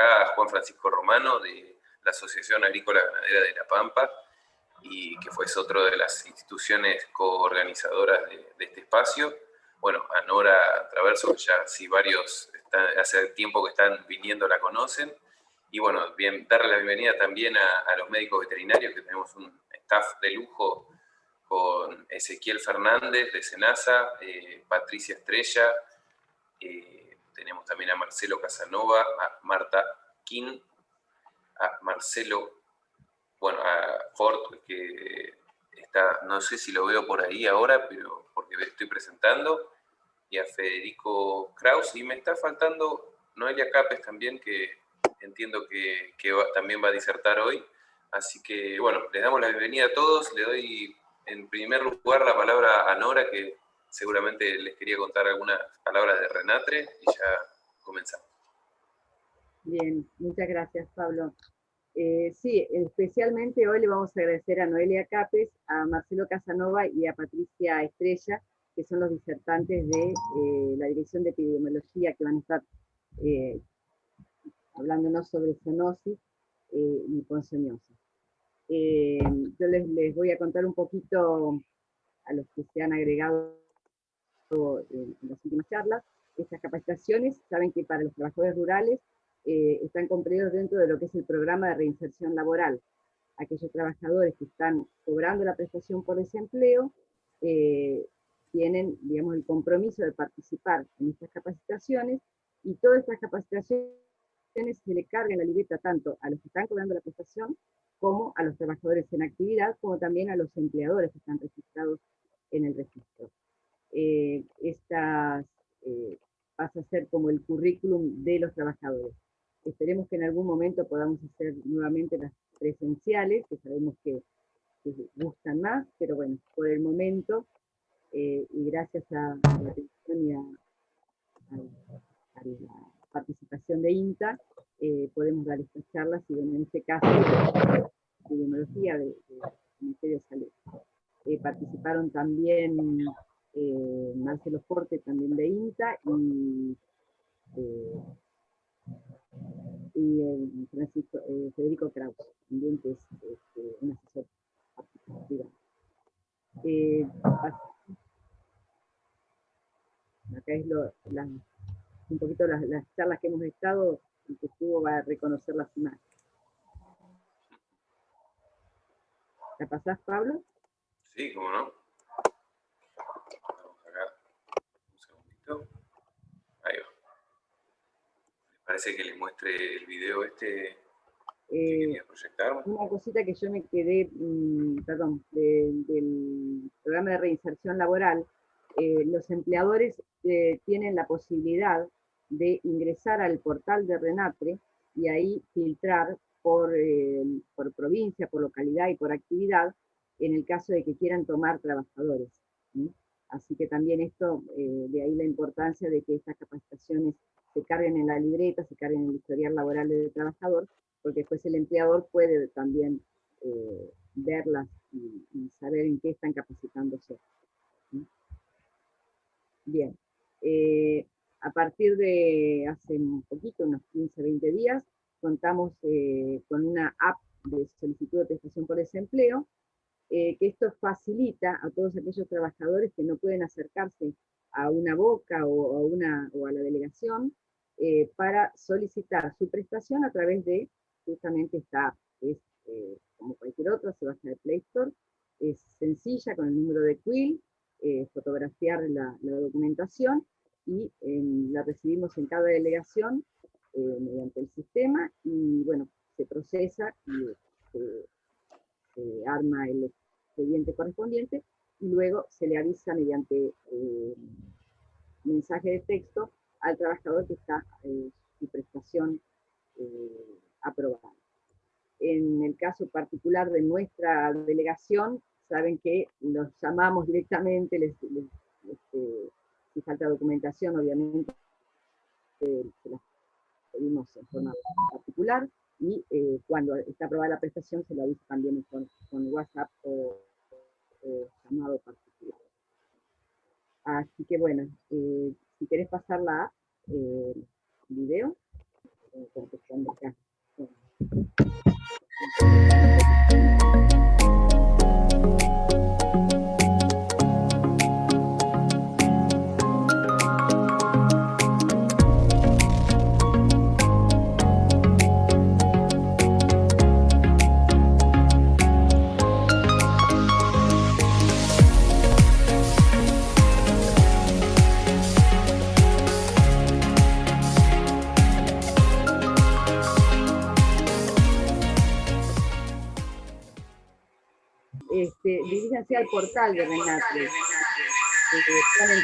acá Juan Francisco Romano, de la Asociación Agrícola Ganadera de La Pampa, y que fue otro de las instituciones coorganizadoras de este espacio. Bueno, a Nora Traverso, ya sí varios hace tiempo que están viniendo, la conocen. Y bueno, bien, darle la bienvenida también a los médicos veterinarios, que tenemos un staff de lujo con Ezequiel Fernández de Senasa, Patricia Estrella, tenemos también a Marcelo Casanova, a Marta King, a Marcelo, bueno, a Ford, que está, no sé si lo veo por ahí ahora, pero porque estoy presentando, y a Federico Kraus, y me está faltando Noelia Capes también, que entiendo que también va a disertar hoy. Así que, bueno, les damos la bienvenida a todos. Le doy en primer lugar la palabra a Nora, que seguramente les quería contar algunas palabras de Renatre, y ya comenzamos. Bien, muchas gracias, Pablo. Sí, especialmente hoy le vamos a agradecer a Noelia Capes, a Marcelo Casanova y a Patricia Estrella, que son los disertantes de la Dirección de Epidemiología, que van a estar hablándonos sobre zoonosis y ponzoñosis. Yo les voy a contar un poquito a los que se han agregado en las últimas charlas. Estas capacitaciones, saben que para los trabajadores rurales están comprendidos dentro de lo que es el programa de reinserción laboral. Aquellos trabajadores que están cobrando la prestación por desempleo tienen, digamos, el compromiso de participar en estas capacitaciones, y todas estas capacitaciones se le cargan la libreta tanto a los que están cobrando la prestación como a los trabajadores en actividad, como también a los empleadores que están registrados en el registro. Pasa a ser como el currículum de los trabajadores. Esperemos que en algún momento podamos hacer nuevamente las presenciales, que sabemos que gustan más, pero bueno, por el momento, y gracias a la atención y a la participación de INTA, podemos dar estas charlas, y bueno, en este caso, epidemiología del Ministerio de Salud. Participaron también Marcelo Forte, también de INTA, y Federico Kraus, también, que es un asesor privado. Acá es un poquito las charlas que hemos estado, y que estuvo va a reconocer las imágenes. ¿La pasás, Pablo? Sí, cómo no. Vamos acá, un segundito. Ahí va. ¿Les parece que les muestre el video que quería proyectar? Una cosita que yo me quedé, perdón, del programa de reinserción laboral. Los empleadores tienen la posibilidad de ingresar al portal de Renatre y ahí filtrar por provincia, por localidad y por actividad, en el caso de que quieran tomar trabajadores, ¿sí? Así que también esto, de ahí la importancia de que estas capacitaciones se carguen en la libreta, se carguen en el historial laboral del trabajador, porque después el empleador puede también verlas y saber en qué están capacitándose. ¿Sí? Bien. A partir de hace un poquito, unos 15, 20 días, contamos con una app de solicitud de prestación por desempleo, que esto facilita a todos aquellos trabajadores que no pueden acercarse a una boca o a la delegación para solicitar su prestación a través de justamente esta app. Es como cualquier otra, se baja de Play Store, es sencilla, con el número de Quill, fotografiar la documentación, y la recibimos en cada delegación mediante el sistema, y bueno, se procesa y se arma el expediente correspondiente, y luego se le avisa mediante mensaje de texto al trabajador que está su prestación aprobada. En el caso particular de nuestra delegación, saben que los llamamos directamente, si falta documentación, obviamente, se las pedimos en forma particular, y cuando está aprobada la prestación se lo avisa también con WhatsApp o llamado particular. Así que bueno, si querés pasar la video. contestando acá. Diríjanse al portal de Renatre. Ponen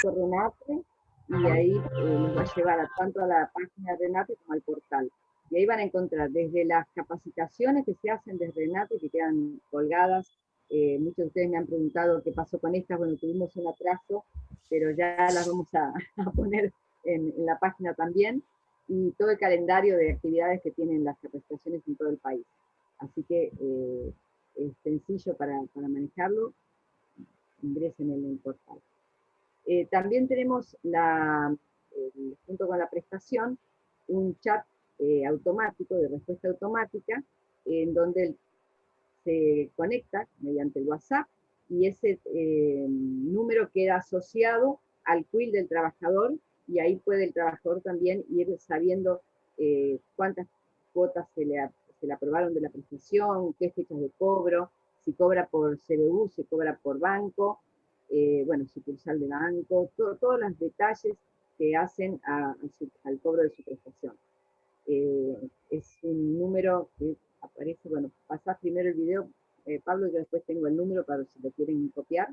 de Renatre y ahí nos va a llevar tanto a la página de Renatre como al portal. Y ahí van a encontrar desde las capacitaciones que se hacen desde Renatre, que quedan colgadas. Muchos de ustedes me han preguntado qué pasó con estas. Bueno, tuvimos un atraso, pero ya las vamos a poner en la página también. Y todo el calendario de actividades que tienen las capacitaciones en todo el país. Así que es sencillo para manejarlo, ingresen en el portal. También tenemos, junto con la prestación, un chat automático, de respuesta automática, en donde se conecta mediante el WhatsApp, y ese número queda asociado al quill del trabajador, y ahí puede el trabajador también ir sabiendo cuántas cuotas se le aprobaron de la prestación, qué fechas de cobro, si cobra por CBU, si cobra por banco, bueno, sucursal de banco, todos los detalles que hacen al cobro de su prestación. Es un número que aparece, bueno, pasás primero el video, Pablo, yo después tengo el número para si lo quieren copiar.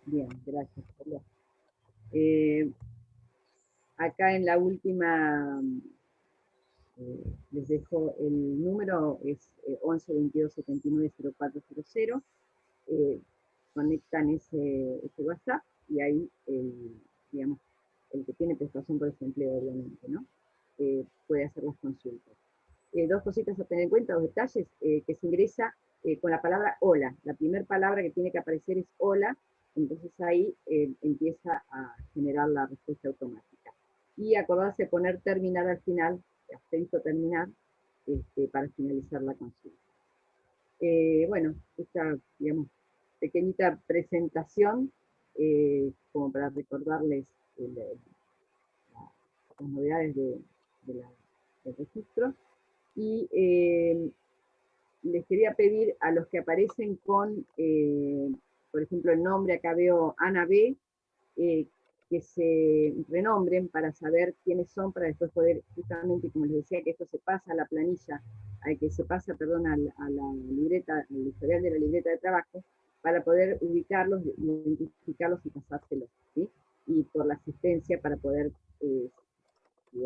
Bien, gracias. Acá en la última les dejo el número, es 11 22 79 0400. Conectan ese WhatsApp y ahí, digamos, el que tiene prestación por desempleo, obviamente, ¿no? Puede hacer las consultas. Dos cositas a tener en cuenta, dos detalles, que se ingresa con la palabra hola. La primera palabra que tiene que aparecer es hola, entonces ahí empieza a generar la respuesta automática. Y acordarse de poner terminar al final, asterisco terminar, para finalizar la consulta. Bueno, esta, digamos, pequeñita presentación, como para recordarles las novedades del registro. Y les quería pedir a los que aparecen con, por ejemplo, el nombre, acá veo Ana B, que que se renombren para saber quiénes son, para después poder, justamente, como les decía, que esto se pasa a la planilla, que se pasa, perdón, a la libreta, al historial de la libreta de trabajo, para poder ubicarlos, identificarlos y pasárselos, ¿sí? Y por la asistencia para poder, si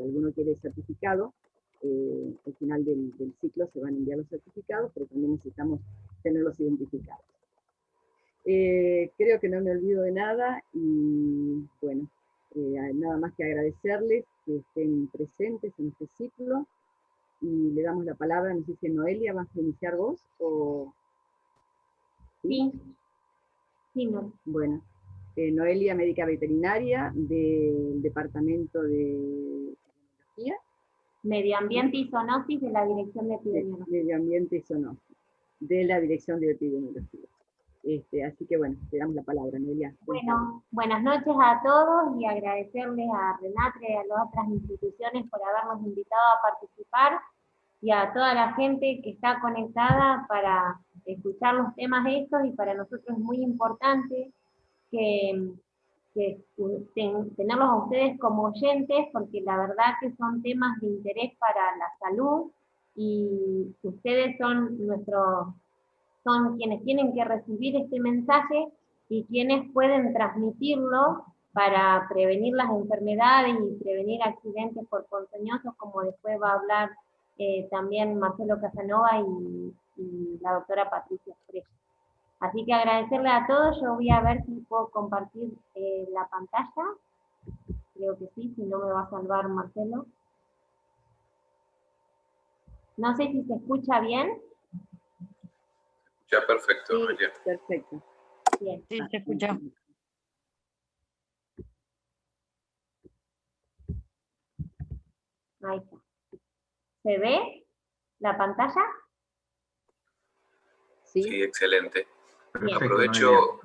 alguno quiere certificado, al final del ciclo se van a enviar los certificados, pero también necesitamos tenerlos identificados. Creo que no me olvido de nada y bueno, nada más que agradecerles que estén presentes en este ciclo y le damos la palabra, no sé si Noelia vas a iniciar vos o... Sí, sí, no. Bueno, Noelia, médica veterinaria del Departamento de Epidemiología. Medio Ambiente y Zoonosis de la Dirección de Epidemiología. Medio Ambiente y Zoonosis, de la Dirección de Epidemiología. Así que bueno, te damos la palabra, Noelia. Bueno, buenas noches a todos y agradecerles a Renate y a las otras instituciones por habernos invitado a participar y a toda la gente que está conectada para escuchar los temas estos, y para nosotros es muy importante que tenerlos a ustedes como oyentes, porque la verdad que son temas de interés para la salud y ustedes son quienes tienen que recibir este mensaje y quienes pueden transmitirlo para prevenir las enfermedades y prevenir accidentes por ponzoñosos, como después va a hablar también Marcelo Casanova y la doctora Patricia Frey. Así que agradecerle a todos. Yo voy a ver si puedo compartir la pantalla. Creo que sí, si no me va a salvar Marcelo. No sé si se escucha bien. Ya, perfecto, Sí, Noelia. perfecto. Bien. Sí, se escucha. Ahí está. ¿Se ve la pantalla? Sí, Sí, excelente. Bien. Aprovecho,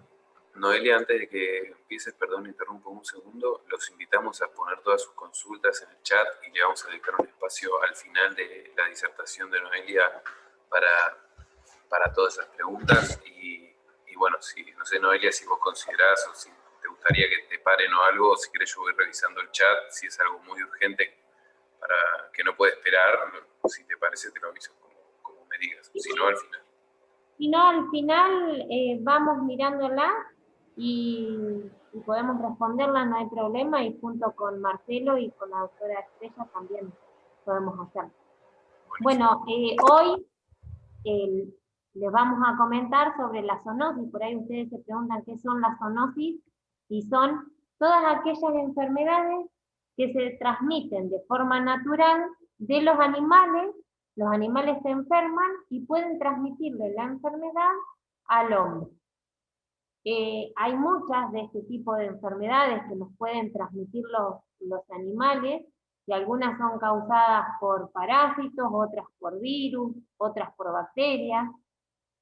Noelia, antes de que empieces, perdón, interrumpo un segundo, los invitamos a poner todas sus consultas en el chat y le vamos a dedicar un espacio al final de la disertación de Noelia para todas esas preguntas. Y bueno, si, no sé, Noelia, si vos considerás o si te gustaría que te paren o algo, o si querés yo voy revisando el chat, si es algo muy urgente para que no puede esperar, si te parece te lo aviso como me digas, si no al final. Si no, al final vamos mirándola y podemos responderla, no hay problema, y junto con Marcelo y con la doctora Estrella también podemos hacerlo. Bueno, hoy les vamos a comentar sobre la zoonosis. Por ahí ustedes se preguntan qué son las zoonosis, y son todas aquellas enfermedades que se transmiten de forma natural de los animales. Los animales se enferman y pueden transmitirle la enfermedad al hombre. Hay muchas de este tipo de enfermedades que nos pueden transmitir los animales, y algunas son causadas por parásitos, otras por virus, otras por bacterias,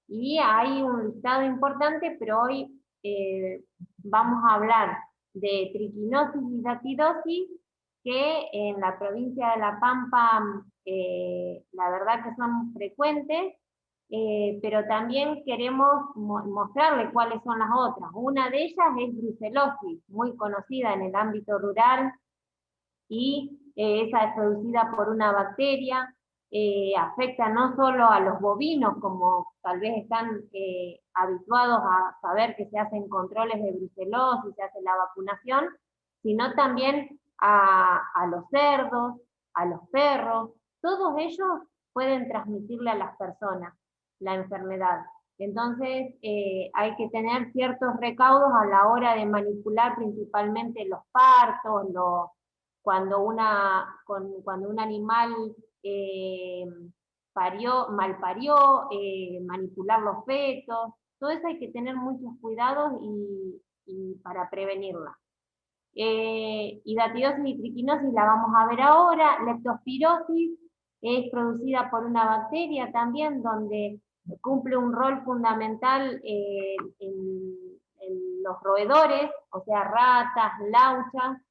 y hay un listado importante, pero hoy vamos a hablar de triquinosis y datidosis, que en la provincia de La Pampa la verdad que son frecuentes, pero también queremos mostrarles cuáles son las otras. Una de ellas es brucelosis, muy conocida en el ámbito rural, y esa es producida por una bacteria. Afecta no solo a los bovinos, como tal vez están habituados a saber que se hacen controles de brucelosis, se hace la vacunación, sino también a los cerdos, a los perros. Todos ellos pueden transmitirle a las personas la enfermedad. Entonces hay que tener ciertos recaudos a la hora de manipular principalmente los partos, cuando un animal malparió, manipular los fetos. Todo eso hay que tener muchos cuidados y para prevenirla. Hidatidosis y triquinosis la vamos a ver ahora. Leptospirosis es producida por una bacteria también, donde cumple un rol fundamental en los roedores, o sea, ratas, lauchas,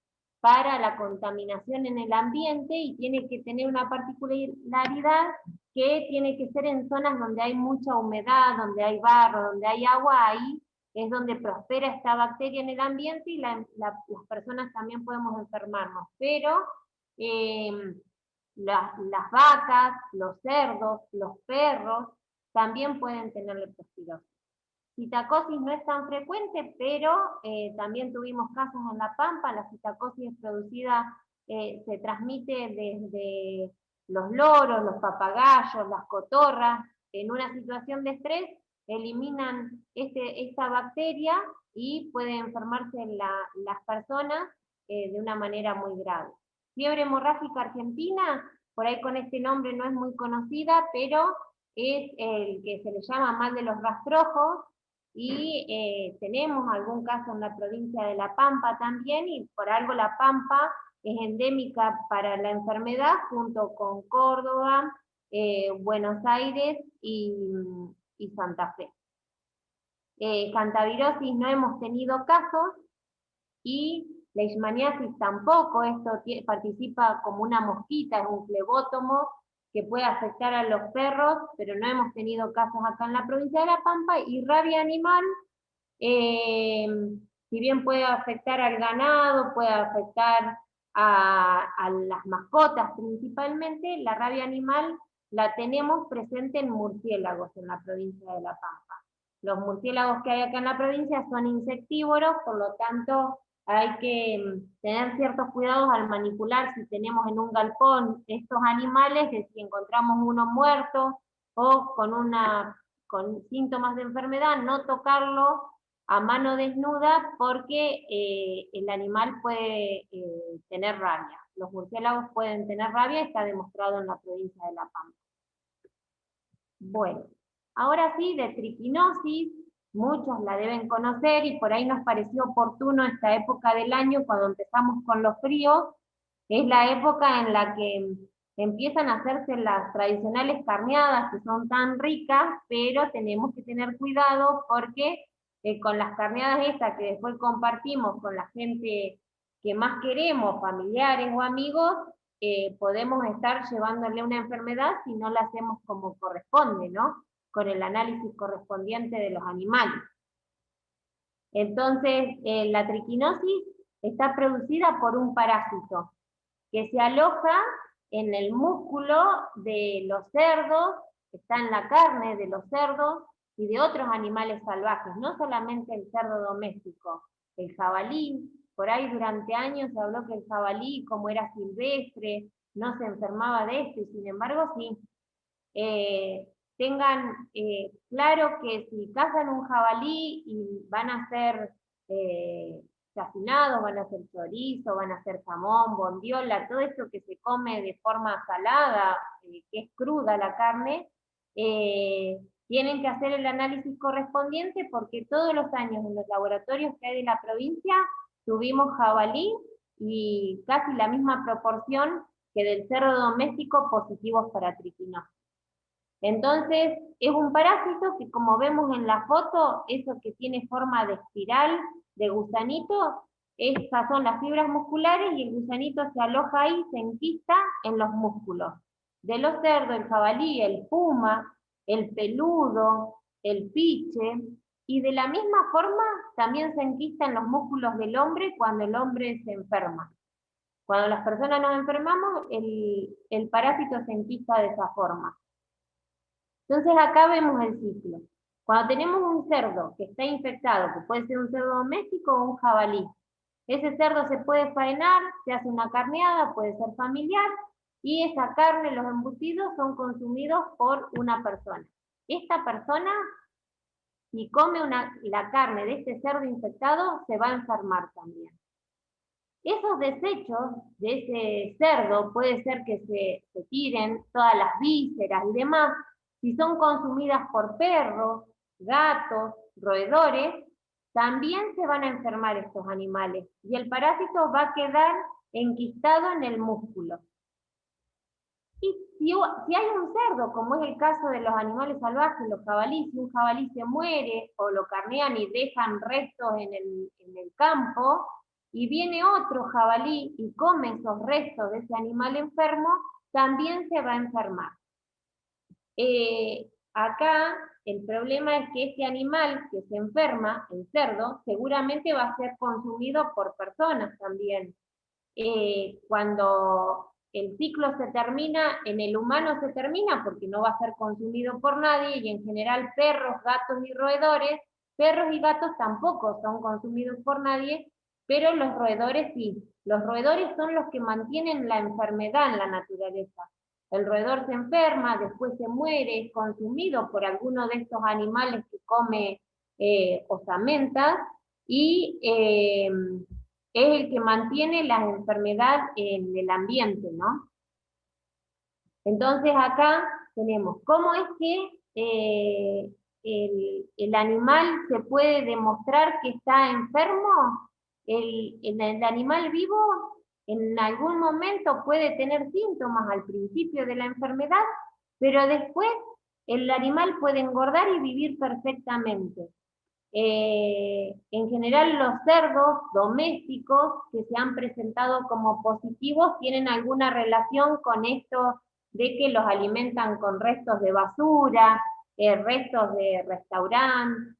para la contaminación en el ambiente, y tiene que tener una particularidad que tiene que ser en zonas donde hay mucha humedad, donde hay barro, donde hay agua. Ahí es donde prospera esta bacteria en el ambiente y las personas también podemos enfermarnos. Pero las vacas, los cerdos, los perros también pueden tener leptospirosis. Citacosis no es tan frecuente, pero también tuvimos casos en La Pampa. La citacosis es producida, se transmite desde los loros, los papagayos, las cotorras. En una situación de estrés eliminan esta bacteria y pueden enfermarse las personas de una manera muy grave. Fiebre hemorrágica argentina, por ahí con este nombre no es muy conocida, pero es el que se le llama mal de los rastrojos, y tenemos algún caso en la provincia de La Pampa también, y por algo La Pampa es endémica para la enfermedad, junto con Córdoba, Buenos Aires y Santa Fe. Cantavirosis no hemos tenido casos, y leishmaniasis tampoco. Esto participa como una mosquita, es un flebótomo que puede afectar a los perros, pero no hemos tenido casos acá en la provincia de La Pampa. Y rabia animal, si bien puede afectar al ganado, puede afectar a las mascotas principalmente, la rabia animal la tenemos presente en murciélagos en la provincia de La Pampa. Los murciélagos que hay acá en la provincia son insectívoros, por lo tanto hay que tener ciertos cuidados al manipular, si tenemos en un galpón estos animales, de si encontramos uno muerto o con síntomas de enfermedad, no tocarlo a mano desnuda, porque el animal puede tener rabia. Los murciélagos pueden tener rabia, está demostrado en la provincia de La Pampa. Bueno, ahora sí, de triquinosis, muchos la deben conocer, y por ahí nos pareció oportuno esta época del año, cuando empezamos con los fríos. Es la época en la que empiezan a hacerse las tradicionales carneadas, que son tan ricas, pero tenemos que tener cuidado, porque con las carneadas estas que después compartimos con la gente que más queremos, familiares o amigos, podemos estar llevándole una enfermedad si no la hacemos como corresponde, ¿no? Con el análisis correspondiente de los animales. Entonces, la triquinosis está producida por un parásito que se aloja en el músculo de los cerdos, está en la carne de los cerdos y de otros animales salvajes, no solamente el cerdo doméstico, el jabalí. Por ahí durante años se habló que el jabalí, como era silvestre, no se enfermaba de esto, y sin embargo sí. Tengan claro que si cazan un jabalí y van a ser cocinados, van a hacer chorizo, van a hacer jamón, bondiola, todo esto que se come de forma salada, que es cruda la carne, tienen que hacer el análisis correspondiente, porque todos los años en los laboratorios que hay de la provincia tuvimos jabalí, y casi la misma proporción que del cerdo doméstico positivos para triquinosis. Entonces, es un parásito que, como vemos en la foto, eso que tiene forma de espiral, de gusanito, esas son las fibras musculares, y el gusanito se aloja ahí, se enquista en los músculos de los cerdos, el jabalí, el puma, el peludo, el piche, y de la misma forma también se enquista en los músculos del hombre cuando el hombre se enferma. Cuando las personas nos enfermamos, el parásito se enquista de esa forma. Entonces acá vemos el ciclo. Cuando tenemos un cerdo que está infectado, que puede ser un cerdo doméstico o un jabalí, ese cerdo se puede faenar, se hace una carneada, puede ser familiar, y esa carne, los embutidos, son consumidos por una persona. Esta persona, si come la carne de este cerdo infectado, se va a enfermar también. Esos desechos de ese cerdo puede ser que se tiren todas las vísceras y demás. Si son consumidas por perros, gatos, roedores, también se van a enfermar estos animales, y el parásito va a quedar enquistado en el músculo. Y si hay un cerdo, como es el caso de los animales salvajes, los jabalíes, si un jabalí se muere o lo carnean y dejan restos en el campo, y viene otro jabalí y come esos restos de ese animal enfermo, también se va a enfermar. acá el problema es que este animal que se enferma, el cerdo, seguramente va a ser consumido por personas también. Cuando el ciclo se termina, en el humano se termina porque no va a ser consumido por nadie, y en general perros, gatos y roedores, perros y gatos tampoco son consumidos por nadie, pero los roedores sí. Los roedores son los que mantienen la enfermedad en la naturaleza. El roedor se enferma, después se muere, es consumido por alguno de estos animales que come osamentas, y es el que mantiene la enfermedad en el ambiente, ¿no? Entonces acá tenemos cómo es que el animal se puede demostrar que está enfermo. El animal vivo en algún momento puede tener síntomas al principio de la enfermedad, pero después el animal puede engordar y vivir perfectamente. En general los cerdos domésticos que se han presentado como positivos tienen alguna relación con esto de que los alimentan con restos de basura, restos de restaurante,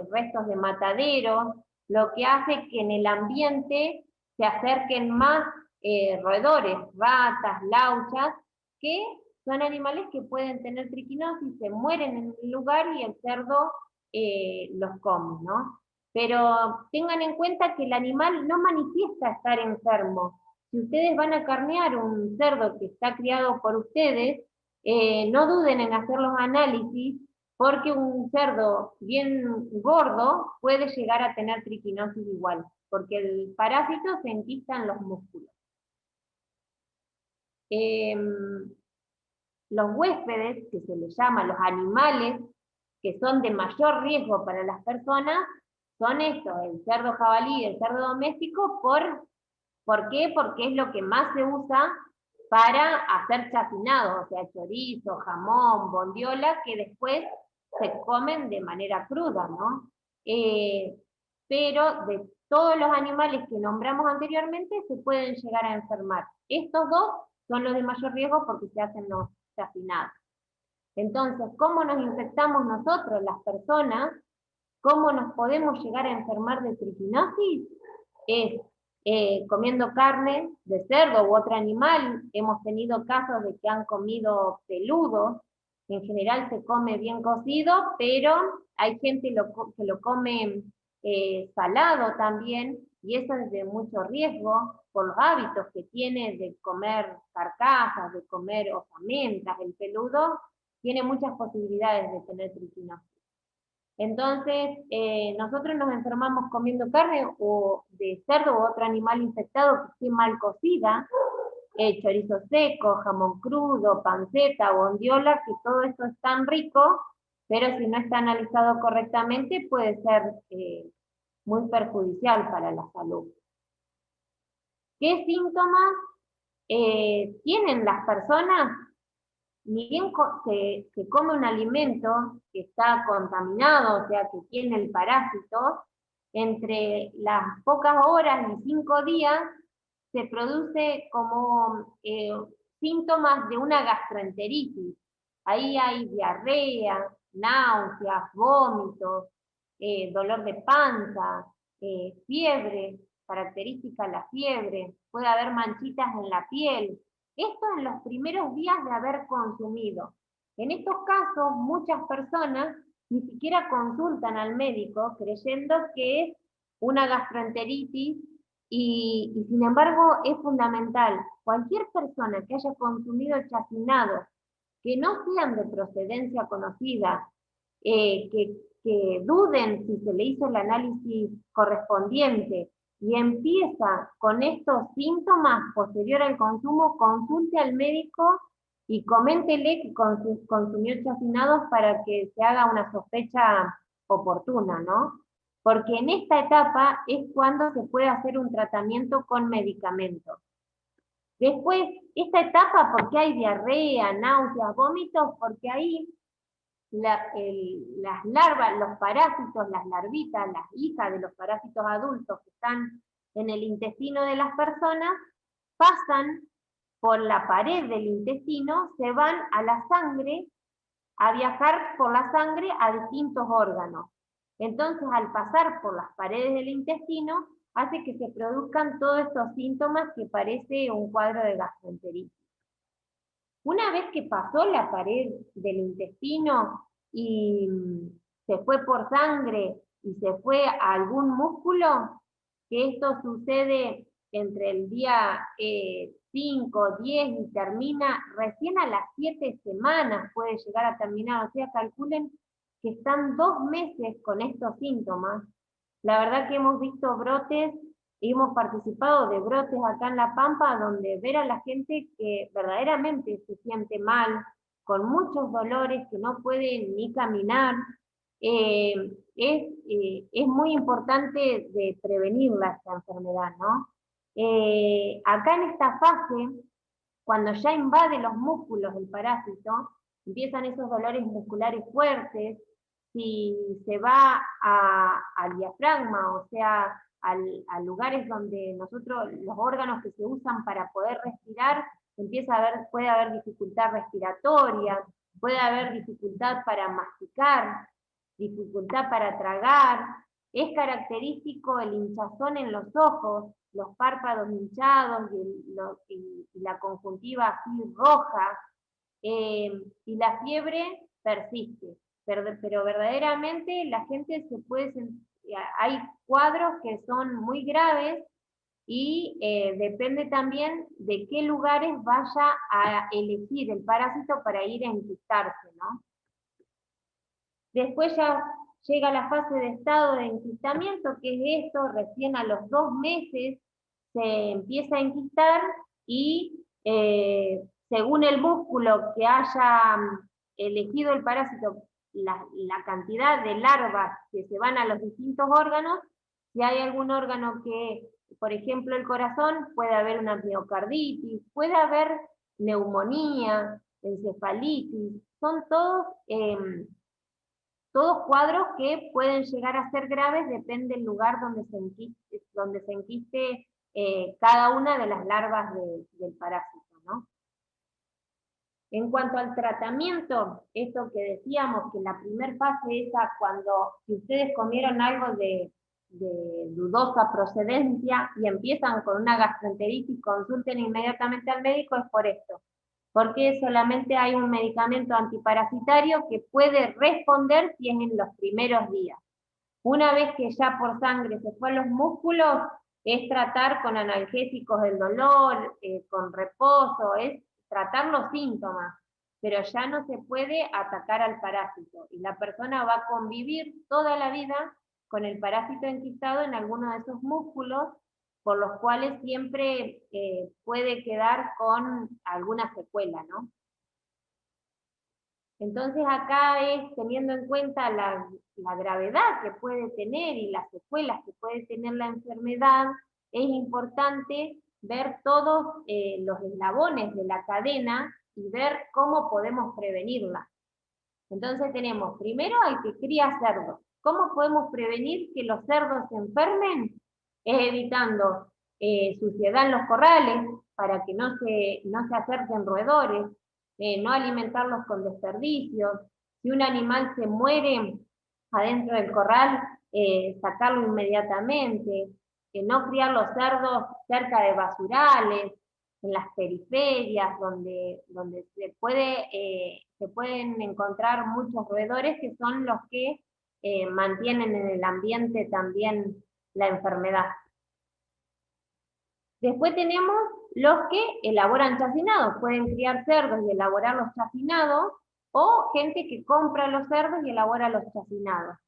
restos de matadero, lo que hace que en el ambiente se acerquen más roedores, ratas, lauchas, que son animales que pueden tener triquinosis, se mueren en el lugar y el cerdo los comen, ¿no? Pero tengan en cuenta que el animal no manifiesta estar enfermo. Si ustedes van a carnear un cerdo que está criado por ustedes, no duden en hacer los análisis, porque un cerdo bien gordo puede llegar a tener triquinosis igual, porque el parásito se enquista en los músculos. Los huéspedes, que se les llama los animales que son de mayor riesgo para las personas, son estos, el cerdo jabalí y el cerdo doméstico. ¿Por qué? Porque es lo que más se usa para hacer chacinados, o sea, chorizo, jamón, bondiola, que después se comen de manera cruda, ¿no? Pero de todos los animales que nombramos anteriormente se pueden llegar a enfermar. Estos dos son los de mayor riesgo porque se hacen los chacinados. Entonces, ¿cómo nos infectamos nosotros, las personas? ¿Cómo nos podemos llegar a enfermar de triquinosis? Es comiendo carne de cerdo u otro animal. Hemos tenido casos de que han comido peludo. En general se come bien cocido, pero hay gente que lo come salado también, y eso es de mucho riesgo por los hábitos que tiene de comer carcasas, de comer osamentas. El peludo tiene muchas posibilidades de tener triquinosis. Entonces, nosotros nos enfermamos comiendo carne o de cerdo u otro animal infectado que esté mal cocida, chorizo seco, jamón crudo, panceta, bondiola, que todo esto es tan rico, pero si no está analizado correctamente puede ser muy perjudicial para la salud. ¿Qué síntomas tienen las personas? Ni bien se come un alimento que está contaminado, o sea, que tiene el parásito, entre las pocas horas y 5 días se produce como síntomas de una gastroenteritis. Ahí hay diarrea, náuseas, vómitos, dolor de panza, fiebre, característica la fiebre, puede haber manchitas en la piel. Esto en los primeros días de haber consumido. En estos casos, muchas personas ni siquiera consultan al médico creyendo que es una gastroenteritis, y sin embargo es fundamental. Cualquier persona que haya consumido chacinados que no sean de procedencia conocida, que duden si se le hizo el análisis correspondiente, y empieza con estos síntomas posterior al consumo, consulte al médico y coméntele que consumió chacinados para que se haga una sospecha oportuna, ¿no? Porque en esta etapa es cuando se puede hacer un tratamiento con medicamentos. Después, esta etapa, ¿por qué hay diarrea, náuseas, vómitos? Porque ahí las larvas, los parásitos, las larvitas, las hijas de los parásitos adultos que están en el intestino de las personas, pasan por la pared del intestino, se van a la sangre a viajar por la sangre a distintos órganos. Entonces, al pasar por las paredes del intestino, hace que se produzcan todos estos síntomas que parece un cuadro de gastroenteritis. Una vez que pasó la pared del intestino y se fue por sangre y se fue a algún músculo, que esto sucede entre el día 5, 10 y termina recién a las 7 semanas puede llegar a terminar, o sea, calculen que están 2 meses con estos síntomas. La verdad que hemos visto brotes y hemos participado de brotes acá en La Pampa, donde ver a la gente que verdaderamente se siente mal, con muchos dolores, que no pueden ni caminar, es muy importante de prevenirla esta enfermedad, ¿no? Acá en esta fase, cuando ya invade los músculos el parásito, empiezan esos dolores musculares fuertes. Si se va al diafragma, o sea, a lugares donde nosotros, los órganos que se usan para poder respirar, puede haber dificultad respiratoria, puede haber dificultad para masticar, dificultad para tragar. Es característico el hinchazón en los ojos, los párpados hinchados y la conjuntiva así roja, y la fiebre persiste. Pero verdaderamente la gente se puede sentir, hay cuadros que son muy graves y depende también de qué lugares vaya a elegir el parásito para ir a enquistarse, ¿no? Después ya llega la fase de estado de enquistamiento, que es esto, recién a los 2 meses se empieza a enquistar y según el músculo que haya elegido el parásito, la cantidad de larvas que se van a los distintos órganos, si hay algún órgano que, por ejemplo el corazón, puede haber una miocarditis, puede haber neumonía, encefalitis, son todos cuadros que pueden llegar a ser graves, depende del lugar donde se enquiste cada una de las larvas del parásito, ¿no? En cuanto al tratamiento, esto que decíamos, que la primera fase es cuando si ustedes comieron algo de dudosa procedencia y empiezan con una gastroenteritis, consulten inmediatamente al médico, es por esto. Porque solamente hay un medicamento antiparasitario que puede responder si es en los primeros días. Una vez que ya por sangre se fue a los músculos, es tratar con analgésicos del dolor, con reposo, es tratar los síntomas, pero ya no se puede atacar al parásito, y la persona va a convivir toda la vida con el parásito enquistado en alguno de esos músculos, por los cuales siempre puede quedar con alguna secuela, ¿no? Entonces acá es, teniendo en cuenta la gravedad que puede tener y las secuelas que puede tener la enfermedad, es importante ver todos los eslabones de la cadena y ver cómo podemos prevenirla. Entonces tenemos primero al que cría cerdos. ¿Cómo podemos prevenir que los cerdos se enfermen? Es evitando suciedad en los corrales para que no se acerquen roedores, no alimentarlos con desperdicios. Si un animal se muere adentro del corral, sacarlo inmediatamente, no criar los cerdos cerca de basurales, en las periferias, donde se pueden encontrar muchos roedores que son los que mantienen en el ambiente también la enfermedad. Después tenemos los que elaboran chacinados, pueden criar cerdos y elaborar los chacinados, o gente que compra los cerdos y elabora los chacinados.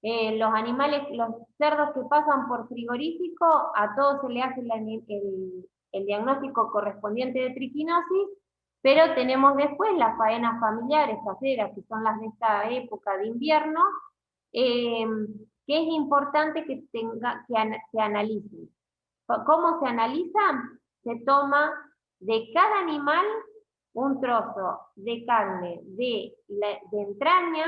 Los animales, los cerdos que pasan por frigorífico, a todos se le hace el diagnóstico correspondiente de triquinosis, pero tenemos después las faenas familiares caseras, que son las de esta época de invierno, que es importante que analicen. ¿Cómo se analiza? Se toma de cada animal un trozo de carne de entraña,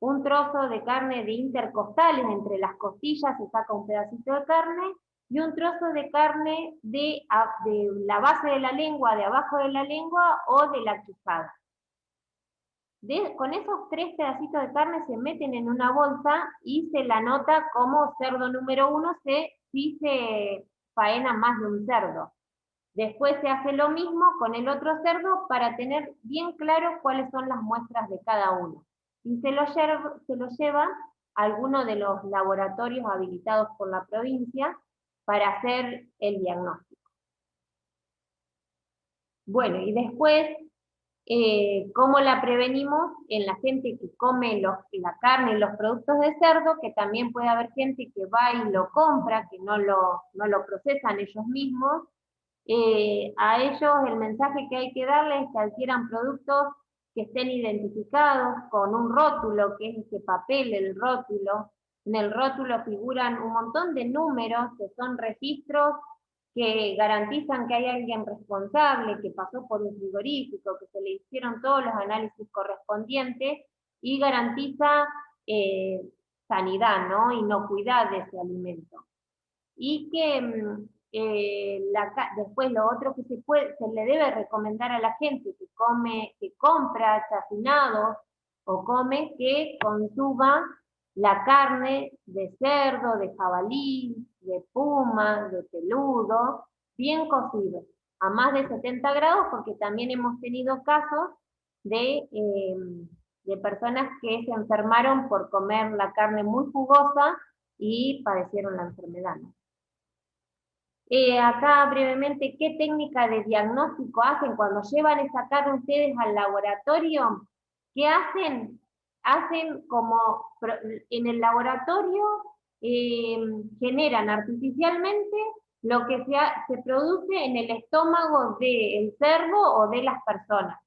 un trozo de carne de intercostales, entre las costillas se saca un pedacito de carne, y un trozo de carne de la base de la lengua, de abajo de la lengua o de la quijada. Con esos 3 pedacitos de carne se meten en una bolsa y se la anota como cerdo número 1 si se faena más de un cerdo. Después se hace lo mismo con el otro cerdo para tener bien claro cuáles son las muestras de cada uno. Y se lo lleva a alguno de los laboratorios habilitados por la provincia para hacer el diagnóstico. Bueno, y después, ¿cómo la prevenimos en la gente que come la carne y los productos de cerdo? Que también puede haber gente que va y lo compra, que no lo procesan ellos mismos. A ellos el mensaje que hay que darles es que adquieran productos que estén identificados con un rótulo, que es este papel, el rótulo. En el rótulo figuran un montón de números que son registros que garantizan que hay alguien responsable, que pasó por un frigorífico, que se le hicieron todos los análisis correspondientes y garantiza sanidad, ¿no? Inocuidad de ese alimento. Y que después lo otro que se le debe recomendar a la gente que compra chacinados o come, que consuma la carne de cerdo, de jabalí, de puma, de peludo, bien cocido, a más de 70 grados, porque también hemos tenido casos de personas que se enfermaron por comer la carne muy jugosa y padecieron la enfermedad, ¿no? Acá brevemente, ¿qué técnica de diagnóstico hacen cuando llevan esa carne ustedes al laboratorio? ¿Qué hacen? Hacen como en el laboratorio generan artificialmente lo que se produce en el estómago del cerdo o de las personas.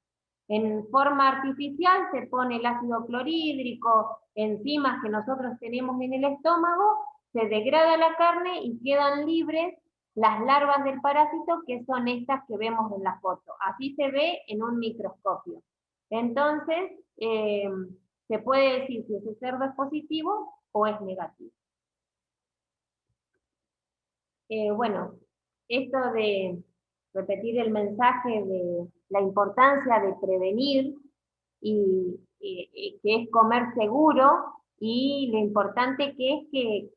En forma artificial se pone el ácido clorhídrico, enzimas que nosotros tenemos en el estómago, se degrada la carne y quedan libres las larvas del parásito, que son estas que vemos en la foto. Así se ve en un microscopio. Entonces, se puede decir si ese cerdo es positivo o es negativo. Bueno, esto de repetir el mensaje de la importancia de prevenir y que es comer seguro, y lo importante que es que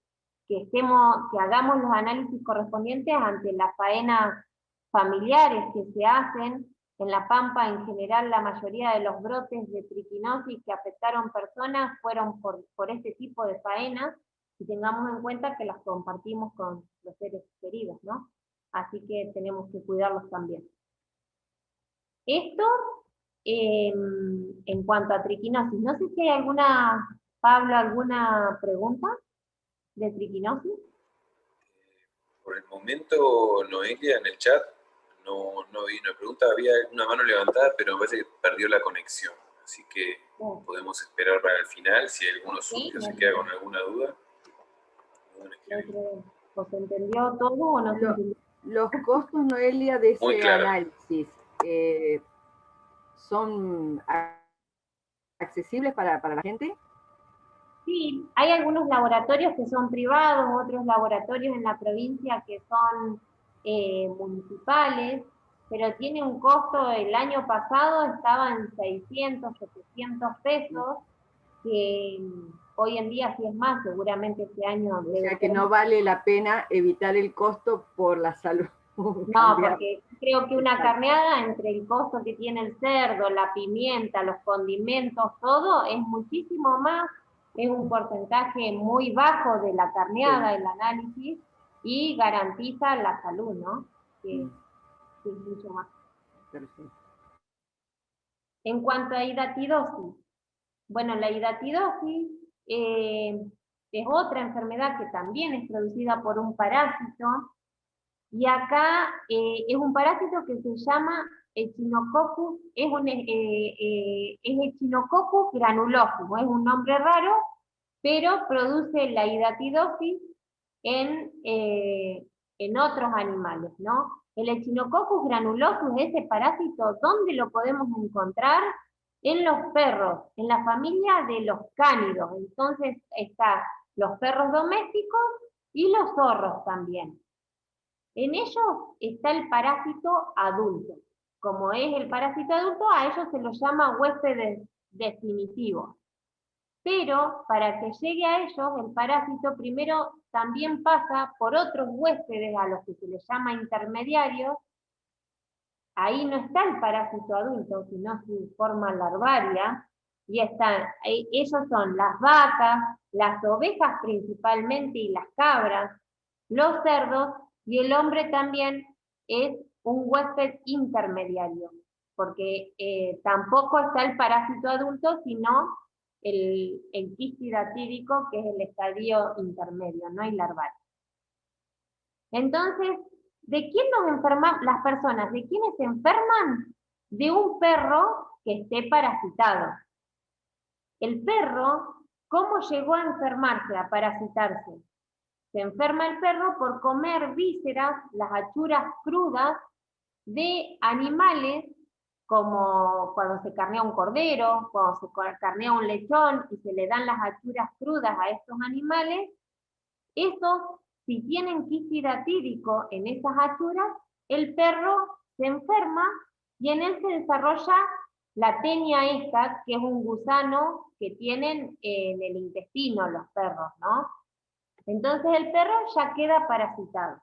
hagamos los análisis correspondientes ante las faenas familiares que se hacen. En La Pampa, en general, la mayoría de los brotes de triquinosis que afectaron personas fueron por este tipo de faenas, y tengamos en cuenta que las compartimos con los seres queridos, ¿no? Así que tenemos que cuidarlos también. Esto en cuanto a triquinosis. No sé si hay Pablo, alguna pregunta de triquinosis. Por el momento, Noelia, en el chat, no vi una pregunta. Había una mano levantada, pero me parece que perdió la conexión. Así que podemos esperar para el final. Si alguno surge o se queda con alguna duda. ¿Os entendió todo o no se entendió? Los costos, Noelia, de ese análisis, ¿son accesibles para la gente? Sí, hay algunos laboratorios que son privados, otros laboratorios en la provincia que son municipales, pero tiene un costo. El año pasado estaban 600, 700 pesos, que hoy en día sí es más, seguramente este año... O sea que no vale la pena evitar el costo por la salud. No, porque creo que una carneada, entre el costo que tiene el cerdo, la pimienta, los condimentos, todo, es muchísimo más. Es un porcentaje muy bajo de la carneada, el análisis, y garantiza la salud, ¿no? Que es mucho más. Perfecto. En cuanto a hidatidosis, bueno, la hidatidosis es otra enfermedad que también es producida por un parásito, y acá es un parásito que se llama Echinococcus, es Echinococcus granulosus, es un nombre raro, pero produce la hidatidosis en otros animales, ¿no? El Echinococcus granulosus, ese parásito, ¿dónde lo podemos encontrar? En los perros, en la familia de los cánidos. Entonces están los perros domésticos y los zorros también. En ellos está el parásito adulto. Como es el parásito adulto, a ellos se los llama huéspedes definitivos. Pero para que llegue a ellos, el parásito primero también pasa por otros huéspedes a los que se les llama intermediarios. Ahí no está el parásito adulto, sino su forma larvaria, y ellos son las vacas, las ovejas principalmente y las cabras, los cerdos, y el hombre también es un huésped intermediario, porque tampoco está el parásito adulto, sino el quistidatídico, que es el estadio intermedio, no hay larval. Entonces, ¿de quién nos enferman las personas? ¿De quiénes se enferman? De un perro que esté parasitado. El perro, ¿cómo llegó a enfermarse, a parasitarse? Se enferma el perro por comer vísceras, las achuras crudas de animales, como cuando se carnea un cordero, cuando se carnea un lechón y se le dan las achuras crudas a estos animales. Estos, si tienen quistidatídico en esas achuras, el perro se enferma y en él se desarrolla la tenia esta, que es un gusano que tienen en el intestino los perros, ¿no? Entonces el perro ya queda parasitado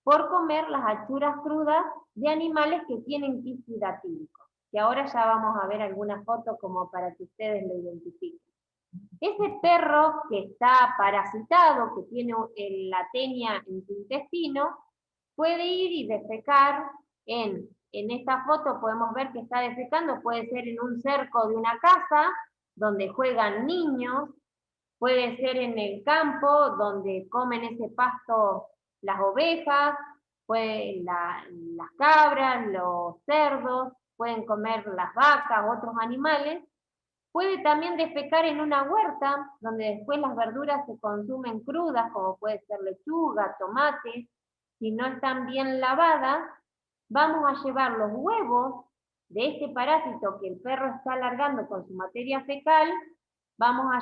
por comer las achuras crudas de animales que tienen quistidatídico, que ahora ya vamos a ver algunas fotos como para que ustedes lo identifiquen. Ese perro que está parasitado, que tiene la tenia en su intestino, puede ir y defecar en esta foto podemos ver que está defecando, puede ser en un cerco de una casa, donde juegan niños, puede ser en el campo, donde comen ese pasto las ovejas, las cabras, los cerdos, pueden comer las vacas, otros animales. Puede también defecar en una huerta, donde después las verduras se consumen crudas, como puede ser lechuga, tomate. Si no están bien lavadas, vamos a llevar los huevos de este parásito que el perro está alargando con su materia fecal, vamos a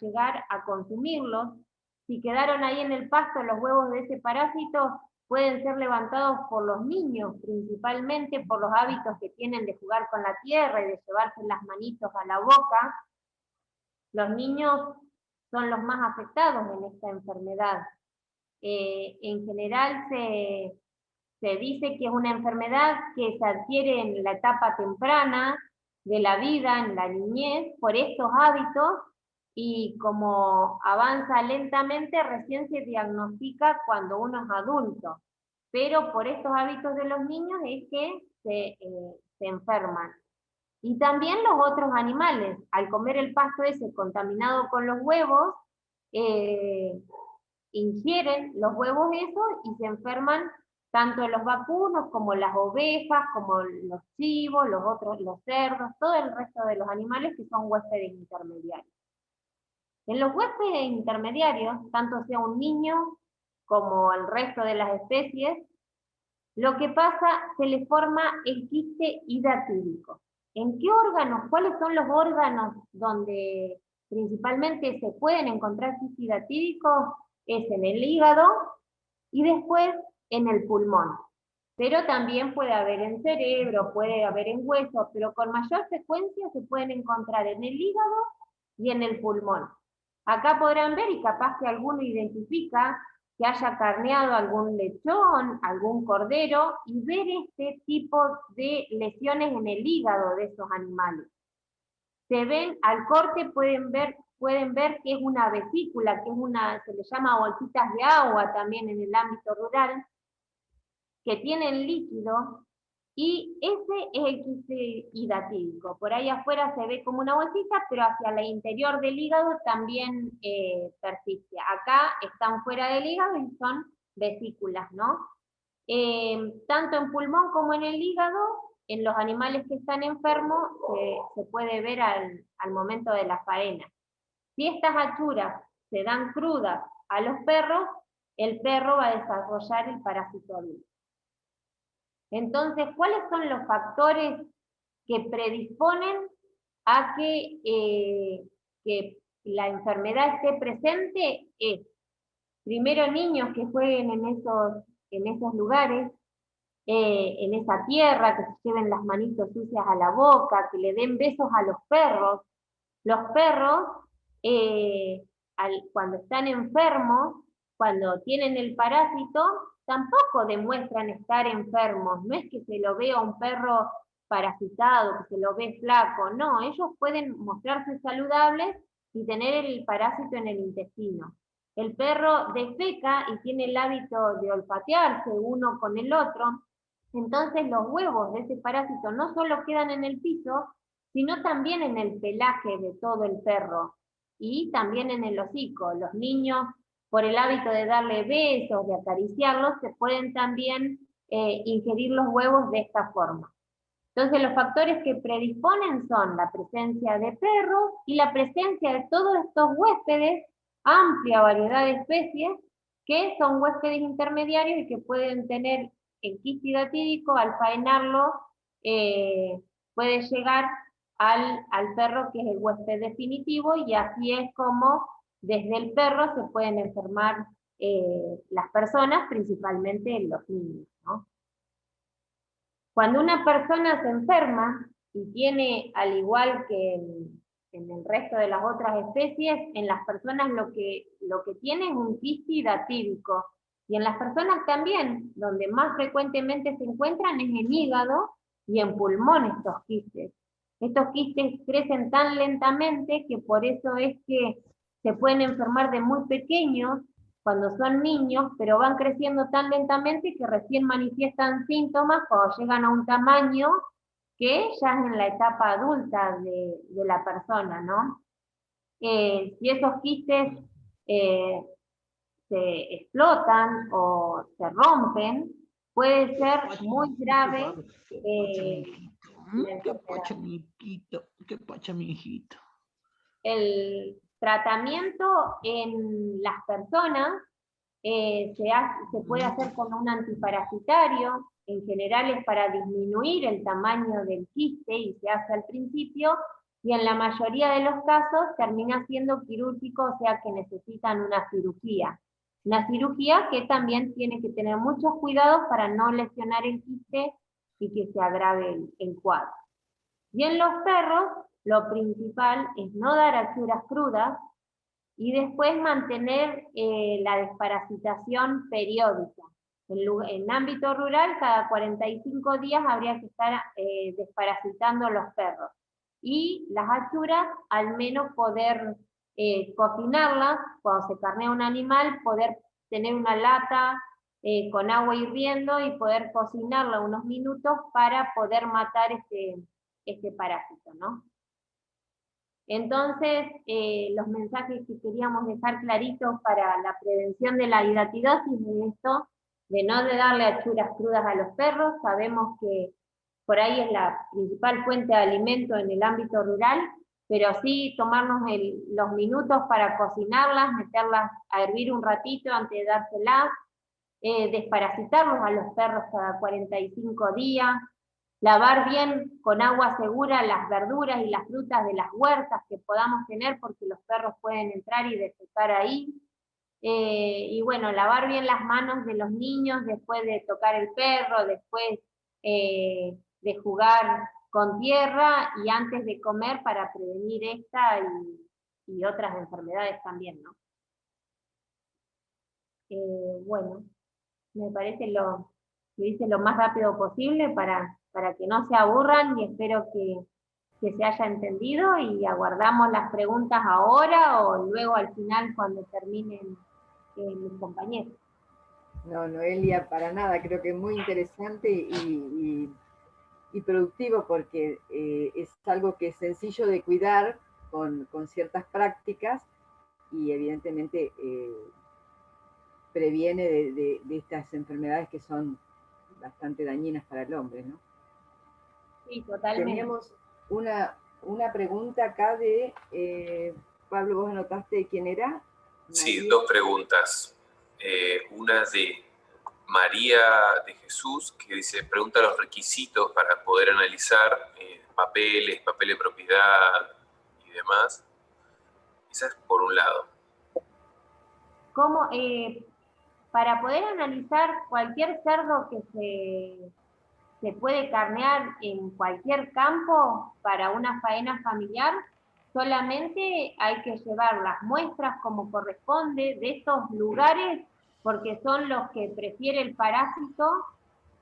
llegar a consumirlos. Si quedaron ahí en el pasto los huevos de ese parásito, pueden ser levantados por los niños, principalmente por los hábitos que tienen de jugar con la tierra y de llevarse las manitos a la boca. Los niños son los más afectados en esta enfermedad. En general se dice que es una enfermedad que se adquiere en la etapa temprana de la vida, en la niñez, por estos hábitos, y como avanza lentamente, recién se diagnostica cuando uno es adulto. Pero por estos hábitos de los niños es que se enferman. Y también los otros animales, al comer el pasto ese contaminado con los huevos, ingieren los huevos esos y se enferman tanto los vacunos como las ovejas, como los chivos, los cerdos, todo el resto de los animales que son huéspedes intermediarios. En los huéspedes intermediarios, tanto sea un niño como el resto de las especies, lo que pasa, se le forma el quiste hidatídico. ¿En qué órganos? ¿Cuáles son los órganos donde principalmente se pueden encontrar quiste hidatídico? Es en el hígado y después en el pulmón. Pero también puede haber en cerebro, puede haber en huesos, pero con mayor frecuencia se pueden encontrar en el hígado y en el pulmón. Acá podrán ver, y capaz que alguno identifica que haya carneado algún lechón, algún cordero, y ver este tipo de lesiones en el hígado de esos animales. Se ven, al corte pueden ver que es una vesícula, que es se le llama bolsitas de agua también en el ámbito rural, que tienen líquido, y ese es el quiste hidatídico. Por ahí afuera se ve como una bolsita, pero hacia el interior del hígado también persiste. Acá están fuera del hígado y son vesículas, ¿no? Tanto en pulmón como en el hígado, en los animales que están enfermos, se puede ver al momento de la faena. Si estas achuras se dan crudas a los perros, el perro va a desarrollar el parásito adulto. Entonces, ¿cuáles son los factores que predisponen a que la enfermedad esté presente? Es, primero, niños que jueguen en esos lugares, en esa tierra, que se lleven las manitos sucias a la boca, que le den besos a los perros. Los perros, cuando están enfermos, cuando tienen el parásito, tampoco demuestran estar enfermos. No es que se lo vea un perro parasitado, que se lo ve flaco, no, ellos pueden mostrarse saludables y tener el parásito en el intestino. El perro defeca y tiene el hábito de olfatearse uno con el otro, entonces los huevos de ese parásito no solo quedan en el piso, sino también en el pelaje de todo el perro y también en el hocico. Los niños, por el hábito de darle besos, de acariciarlos, se pueden también ingerir los huevos de esta forma. Entonces los factores que predisponen son la presencia de perros y la presencia de todos estos huéspedes, amplia variedad de especies, que son huéspedes intermediarios y que pueden tener el quiste hidatídico, al faenarlo, puede llegar al perro que es el huésped definitivo, y así es como desde el perro se pueden enfermar las personas, principalmente los niños, ¿no? Cuando una persona se enferma y tiene, al igual que en el resto de las otras especies, en las personas lo que tiene es un quiste hidatídico. Y en las personas también, donde más frecuentemente se encuentran es en hígado y en pulmón estos quistes. Estos quistes crecen tan lentamente que por eso es que se pueden enfermar de muy pequeños, cuando son niños, pero van creciendo tan lentamente que recién manifiestan síntomas cuando llegan a un tamaño que ya es en la etapa adulta de la persona, ¿no? Si esos quistes se explotan o se rompen, puede ser muy grave la enfermedad. ¿Qué pacha, mi hijito? El tratamiento en las personas se puede hacer con un antiparasitario, en general es para disminuir el tamaño del quiste y se hace al principio, y en la mayoría de los casos termina siendo quirúrgico, o sea que necesitan una cirugía. Una cirugía que también tiene que tener muchos cuidados para no lesionar el quiste y que se agrave el cuadro. Y en los perros, lo principal es no dar achuras crudas, y después mantener la desparasitación periódica. En ámbito rural, cada 45 días habría que estar desparasitando los perros. Y las achuras, al menos poder cocinarlas, cuando se carnea un animal, poder tener una lata con agua hirviendo y poder cocinarla unos minutos para poder matar este parásito, ¿no? Entonces, los mensajes que queríamos dejar claritos para la prevención de la hidatidosis es esto, de no darle achuras crudas a los perros. Sabemos que por ahí es la principal fuente de alimento en el ámbito rural, pero sí tomarnos los minutos para cocinarlas, meterlas a hervir un ratito antes de dárselas, desparasitarlos a los perros cada 45 días, lavar bien con agua segura las verduras y las frutas de las huertas que podamos tener, porque los perros pueden entrar y defecar ahí. Y bueno, lavar bien las manos de los niños después de tocar el perro, después de jugar con tierra y antes de comer, para prevenir esta y otras enfermedades también, ¿no? Bueno, me parece lo hice lo más rápido posible para que no se aburran, y espero que se haya entendido, y aguardamos las preguntas ahora o luego al final cuando terminen mis compañeros. No, Noelia, para nada, creo que es muy interesante y productivo, porque es algo que es sencillo de cuidar con ciertas prácticas, y evidentemente previene de estas enfermedades que son bastante dañinas para el hombre, ¿no? Sí, totalmente. Teníamos una pregunta acá de Pablo, ¿vos anotaste quién era? Sí, María. dos preguntas. Una de María de Jesús, que dice, pregunta los requisitos para poder analizar papeles, papel de propiedad y demás. Esa es por un lado. ¿Cómo? para poder analizar cualquier cerdo que se puede carnear en cualquier campo para una faena familiar, solamente hay que llevar las muestras como corresponde de estos lugares, porque son los que prefiere el parásito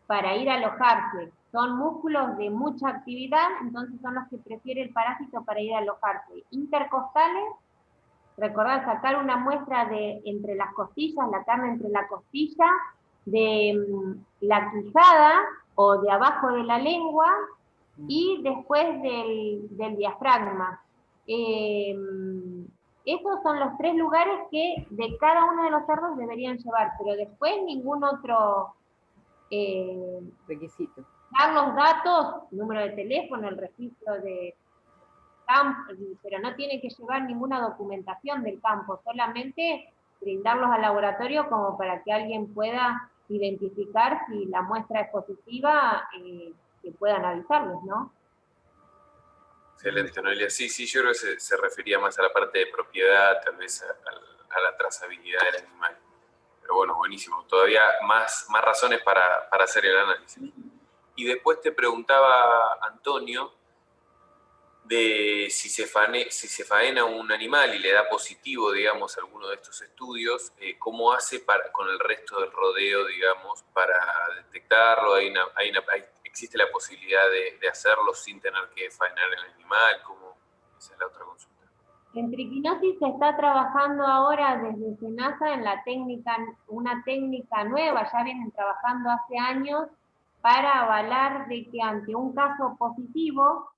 para ir a alojarse. Son músculos de mucha actividad, entonces son los que prefiere el parásito para ir a alojarse. Intercostales, recordad sacar una muestra de entre las costillas, la carne entre la costilla, de la quijada o de abajo de la lengua, y después del diafragma. Esos son los 3 lugares que de cada uno de los cerdos deberían llevar, pero después ningún otro requisito. Dar los datos, número de teléfono, el registro de campo, pero no tiene que llevar ninguna documentación del campo, solamente brindarlos al laboratorio como para que alguien pueda identificar si la muestra es positiva, que puedan avisarles, ¿no? Excelente, Noelia. Sí, yo creo que se refería más a la parte de propiedad, tal vez a la trazabilidad del animal. Pero bueno, buenísimo. Todavía más razones para hacer el análisis. Y después te preguntaba, Antonio, de si se faena un animal y le da positivo, digamos, alguno de estos estudios, ¿cómo hace con el resto del rodeo, digamos, para detectarlo? ¿Existe la posibilidad de hacerlo sin tener que faenar el animal? Esa es la otra consulta. En triquinosis se está trabajando ahora desde SENASA en una técnica nueva, ya vienen trabajando hace años, para avalar de que ante un caso positivo,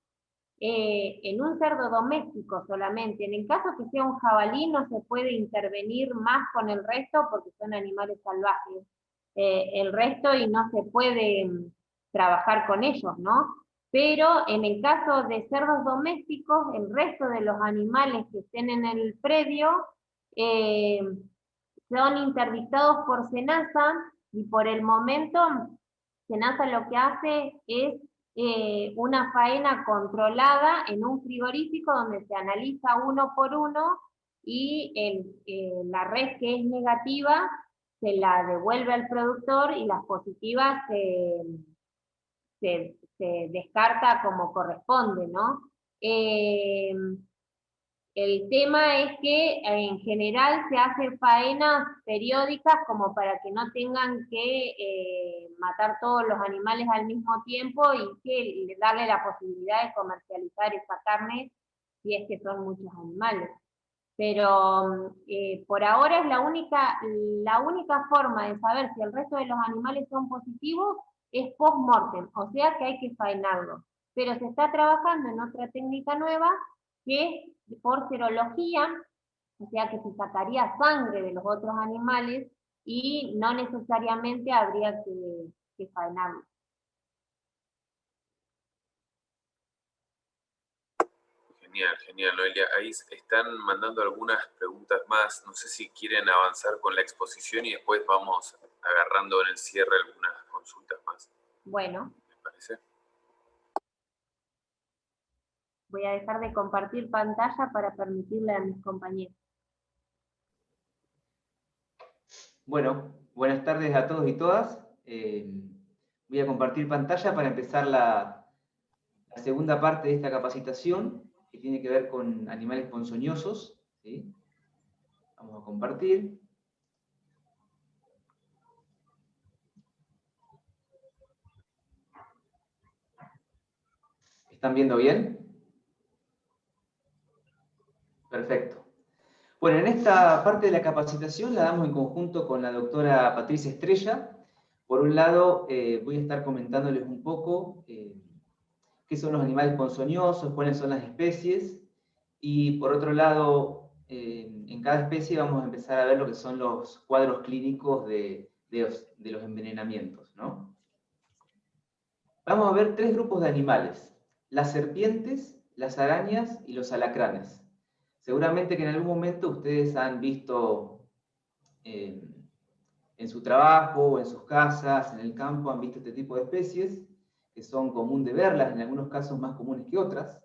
en un cerdo doméstico solamente, en el caso que sea un jabalí no se puede intervenir más con el resto porque son animales salvajes, el resto y no se puede trabajar con ellos, ¿no? Pero en el caso de cerdos domésticos, el resto de los animales que estén en el predio son interdictados por SENASA y por el momento SENASA lo que hace es una faena controlada en un frigorífico donde se analiza uno por uno y la red que es negativa se la devuelve al productor y las positivas se descarta como corresponde, ¿no? El tema es que en general se hacen faenas periódicas como para que no tengan que matar todos los animales al mismo tiempo y que darle la posibilidad de comercializar esa carne si es que son muchos animales. Pero por ahora es la única forma de saber si el resto de los animales son positivos es post-mortem, o sea que hay que faenarlo. Pero se está trabajando en otra técnica nueva que es por serología, o sea que se sacaría sangre de los otros animales y no necesariamente habría que faenarlo. Genial, Noelia. Ahí están mandando algunas preguntas más. No sé si quieren avanzar con la exposición y después vamos agarrando en el cierre algunas consultas más. Bueno. ¿Me parece? Voy a dejar de compartir pantalla para permitirle a mis compañeros. Bueno, buenas tardes a todos y todas. Voy a compartir pantalla para empezar la segunda parte de esta capacitación, que tiene que ver con animales ponzoñosos, ¿sí? Vamos a compartir. ¿Están viendo bien? Perfecto. Bueno, en esta parte de la capacitación la damos en conjunto con la doctora Patricia Estrella. Por un lado, voy a estar comentándoles un poco qué son los animales ponzoñosos, cuáles son las especies, y por otro lado, en cada especie vamos a empezar a ver lo que son los cuadros clínicos de los envenenamientos, ¿no? Vamos a ver 3 grupos de animales: las serpientes, las arañas y los alacranes. Seguramente que en algún momento ustedes han visto en su trabajo o en sus casas, en el campo, han visto este tipo de especies, que son común de verlas, en algunos casos más comunes que otras,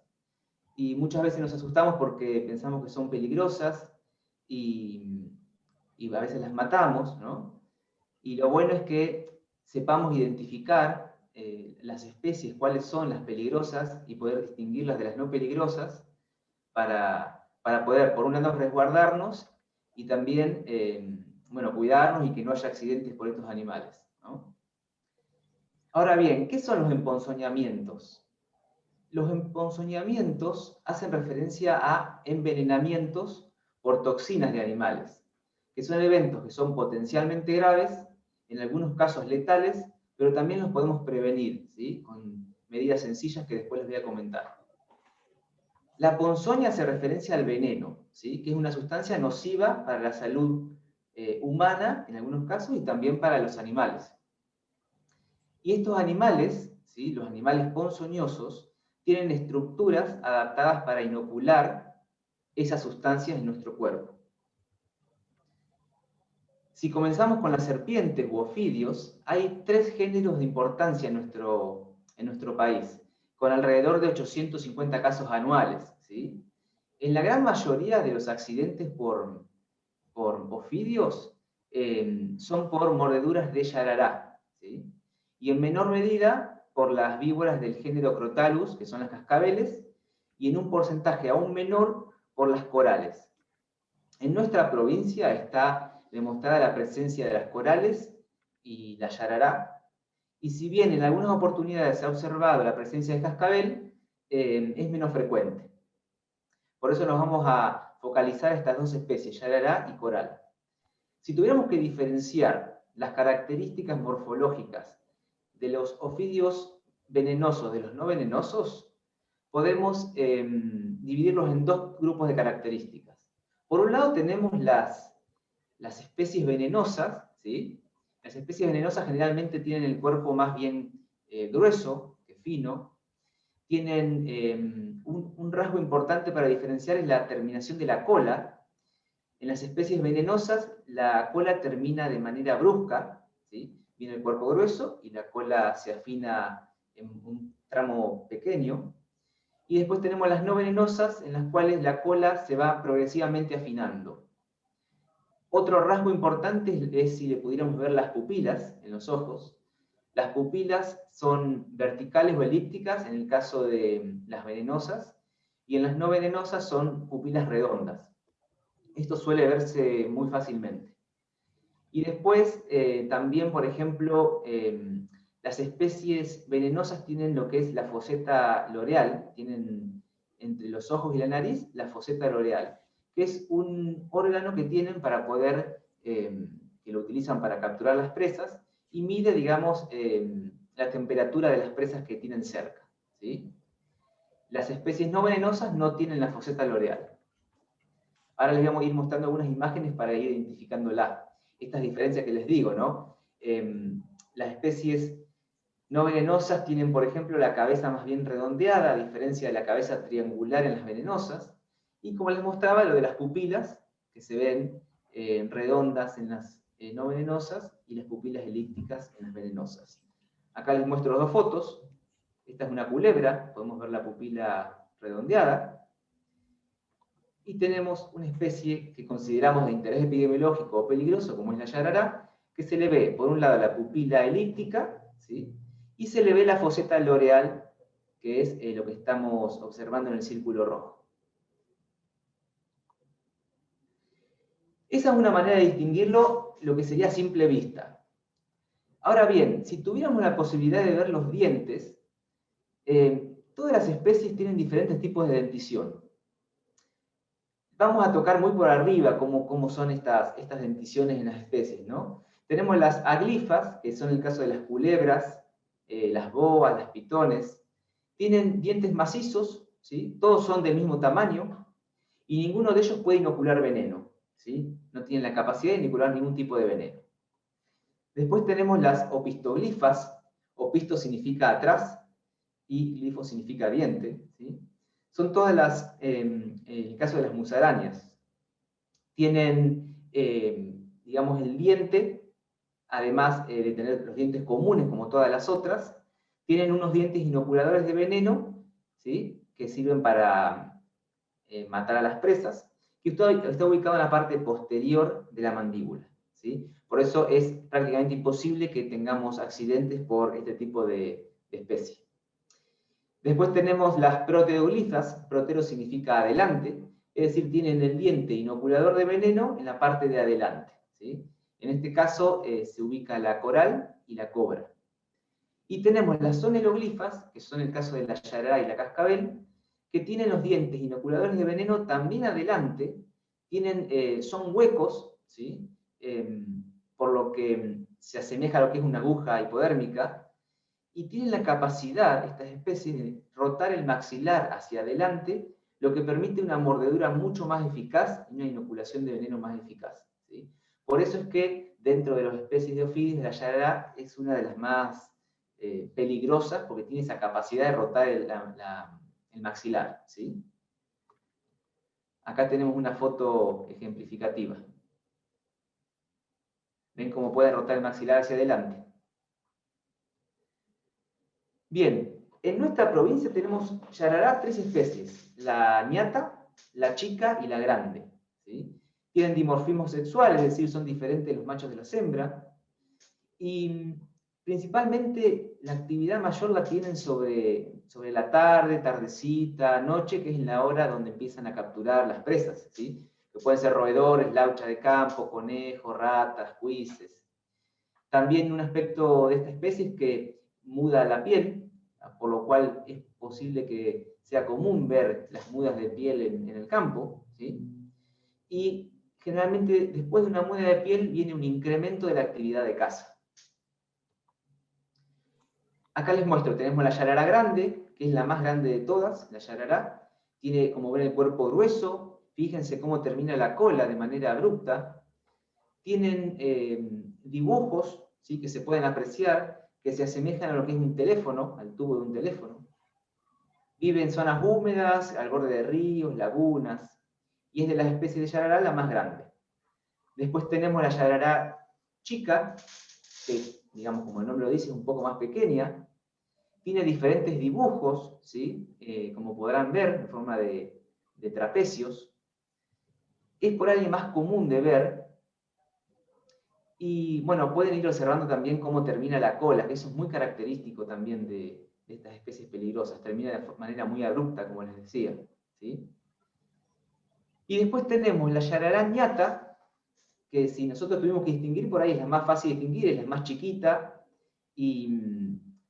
y muchas veces nos asustamos porque pensamos que son peligrosas y a veces las matamos, ¿no? Y lo bueno es que sepamos identificar las especies, cuáles son las peligrosas, y poder distinguirlas de las no peligrosas, para poder, por un lado, resguardarnos, y también, bueno, cuidarnos y que no haya accidentes por estos animales, ¿no? Ahora bien, ¿qué son los emponzoñamientos? Los emponzoñamientos hacen referencia a envenenamientos por toxinas de animales, que son eventos que son potencialmente graves, en algunos casos letales, pero también los podemos prevenir, ¿sí? Con medidas sencillas que después les voy a comentar. La ponzoña hace referencia al veneno, ¿sí? Que es una sustancia nociva para la salud humana, en algunos casos, y también para los animales. Y estos animales, ¿sí? Los animales ponzoñosos, tienen estructuras adaptadas para inocular esas sustancias en nuestro cuerpo. Si comenzamos con las serpientes u ofidios, hay 3 géneros de importancia en nuestro país, con alrededor de 850 casos anuales, ¿sí? En la gran mayoría de los accidentes por ofidios son por mordeduras de yarará, ¿sí? Y en menor medida por las víboras del género Crotalus, que son las cascabeles, y en un porcentaje aún menor por las corales. En nuestra provincia está demostrada la presencia de las corales y la yarará, y si bien en algunas oportunidades se ha observado la presencia de cascabel, es menos frecuente. Por eso nos vamos a focalizar estas 2 especies, yarará y coral. Si tuviéramos que diferenciar las características morfológicas de los ofidios venenosos de los no venenosos, podemos dividirlos en 2 grupos de características. Por un lado tenemos las especies venenosas, ¿sí? Las especies venenosas generalmente tienen el cuerpo más bien grueso que fino. Tienen un rasgo importante para diferenciar es la terminación de la cola. En las especies venenosas, la cola termina de manera brusca, ¿sí? Viene el cuerpo grueso y la cola se afina en un tramo pequeño. Y después tenemos las no venenosas, en las cuales la cola se va progresivamente afinando. Otro rasgo importante es si le pudiéramos ver las pupilas en los ojos. Las pupilas son verticales o elípticas en el caso de las venenosas, y en las no venenosas son pupilas redondas. Esto suele verse muy fácilmente. Y después también, por ejemplo, las especies venenosas tienen lo que es la foseta loreal, tienen entre los ojos y la nariz la foseta loreal, que es un órgano que tienen para poder, que lo utilizan para capturar las presas, y mide, digamos, la temperatura de las presas que tienen cerca, ¿sí? Las especies no venenosas no tienen la foseta loreal. Ahora les voy a ir mostrando algunas imágenes para ir identificándolas. Estas diferencias que les digo, ¿no? Las especies no venenosas tienen, por ejemplo, la cabeza más bien redondeada, a diferencia de la cabeza triangular en las venenosas. Y como les mostraba, lo de las pupilas, que se ven redondas en las no venenosas, y las pupilas elípticas en las venenosas. Acá les muestro 2 fotos. Esta es una culebra, podemos ver la pupila redondeada. Y tenemos una especie que consideramos de interés epidemiológico o peligroso, como es la yarará, que se le ve, por un lado, la pupila elíptica, ¿sí? Y se le ve la foseta loreal, que es lo que estamos observando en el círculo rojo. Esa es una manera de distinguirlo, lo que sería a simple vista. Ahora bien, si tuviéramos la posibilidad de ver los dientes, todas las especies tienen diferentes tipos de dentición. Vamos a tocar muy por arriba cómo son estas denticiones en las especies, ¿no? Tenemos las aglifas, que son el caso de las culebras, las boas, las pitones. Tienen dientes macizos, ¿sí? Todos son del mismo tamaño, y ninguno de ellos puede inocular veneno, ¿sí? No tienen la capacidad de inocular ningún tipo de veneno. Después tenemos las opistoglifas. Opisto significa atrás, y glifo significa diente, ¿sí? Son todas el caso de las musarañas. Tienen, digamos, el diente, además de tener los dientes comunes como todas las otras, tienen unos dientes inoculadores de veneno, ¿sí? Que sirven para matar a las presas, que está ubicado en la parte posterior de la mandíbula, ¿sí? Por eso es prácticamente imposible que tengamos accidentes por este tipo de especie. Después tenemos las proteoglifas. Protero significa adelante, es decir, tienen el diente inoculador de veneno en la parte de adelante, ¿sí? En este caso se ubica la coral y la cobra. Y tenemos las zoneloglifas, que son el caso de la yarará y la cascabel, que tienen los dientes inoculadores de veneno también adelante, son huecos, ¿sí? Por lo que se asemeja a lo que es una aguja hipodérmica, y tienen la capacidad, estas especies, de rotar el maxilar hacia adelante, lo que permite una mordedura mucho más eficaz y una inoculación de veneno más eficaz, ¿sí? Por eso es que dentro de las especies de Ophidiis, la yarará es una de las más peligrosas, porque tiene esa capacidad de rotar el maxilar, ¿sí? Acá tenemos una foto ejemplificativa. ¿Ven cómo puede rotar el maxilar hacia adelante? Bien, en nuestra provincia tenemos yarará 3 especies: la ñata, la chica y la grande, ¿sí? Tienen dimorfismo sexual, es decir, son diferentes los machos de las hembras, y principalmente la actividad mayor la tienen sobre la tarde, tardecita, noche, que es la hora donde empiezan a capturar las presas, ¿sí? Que pueden ser roedores, lauchas de campo, conejos, ratas, cuises. También un aspecto de esta especie es que muda la piel, por lo cual es posible que sea común ver las mudas de piel en el campo, ¿sí? Y generalmente después de una muda de piel viene un incremento de la actividad de caza. Acá les muestro, tenemos la yarará grande, que es la más grande de todas, la yarará. Tiene, como ven, el cuerpo grueso. Fíjense cómo termina la cola de manera abrupta. Tienen dibujos, ¿sí?, que se pueden apreciar, que se asemejan a lo que es un teléfono, al tubo de un teléfono. Vive en zonas húmedas, al borde de ríos, lagunas, y es de las especies de yarará la más grande. Después tenemos la yarará chica, que, digamos, como el nombre lo dice, es un poco más pequeña. Tiene diferentes dibujos, ¿sí? Como podrán ver, en forma de trapecios. Es por ahí más común de ver. Y bueno, pueden ir observando también cómo termina la cola, que eso es muy característico también de estas especies peligrosas. Termina de manera muy abrupta, como les decía, ¿sí? Y después tenemos la yarará ñata, que si nosotros tuvimos que distinguir, por ahí es la más fácil de distinguir, es la más chiquita, y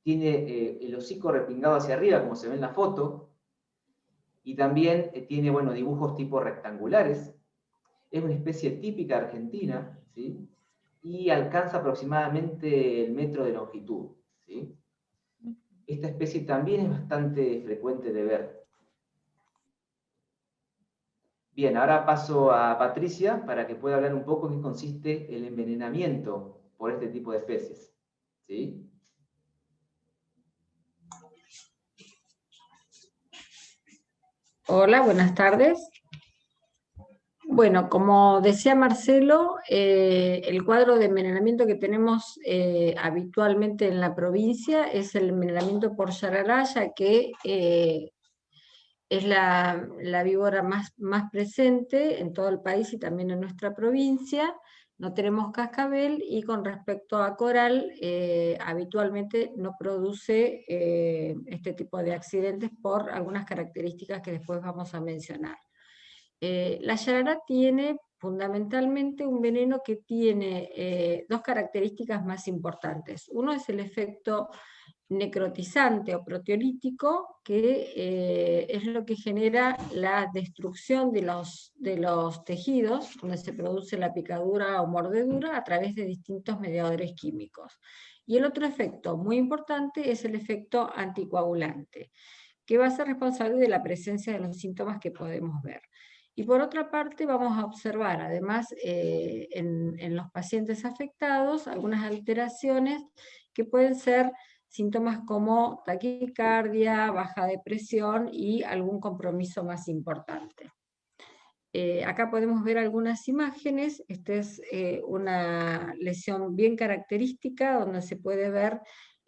tiene el hocico repingado hacia arriba, como se ve en la foto, y también tiene, bueno, dibujos tipo rectangulares. Es una especie típica argentina, ¿sí? Y alcanza aproximadamente el metro de longitud, ¿sí? Esta especie también es bastante frecuente de ver. Bien, ahora paso a Patricia para que pueda hablar un poco en qué consiste el envenenamiento por este tipo de especies, ¿sí? Hola, buenas tardes. Bueno, como decía Marcelo, el cuadro de envenenamiento que tenemos habitualmente en la provincia es el envenenamiento por yarará, ya que es la víbora más presente en todo el país y también en nuestra provincia. No tenemos cascabel, y con respecto a coral, habitualmente no produce este tipo de accidentes por algunas características que después vamos a mencionar. La yarará tiene fundamentalmente un veneno que tiene dos características más importantes. Uno es el efecto necrotizante o proteolítico, que es lo que genera la destrucción de los tejidos, donde se produce la picadura o mordedura a través de distintos mediadores químicos. Y el otro efecto muy importante es el efecto anticoagulante, que va a ser responsable de la presencia de los síntomas que podemos ver. Y por otra parte vamos a observar, además, en los pacientes afectados, algunas alteraciones que pueden ser síntomas como taquicardia, baja de presión y algún compromiso más importante. Acá podemos ver algunas imágenes. Esta es una lesión bien característica, donde se puede ver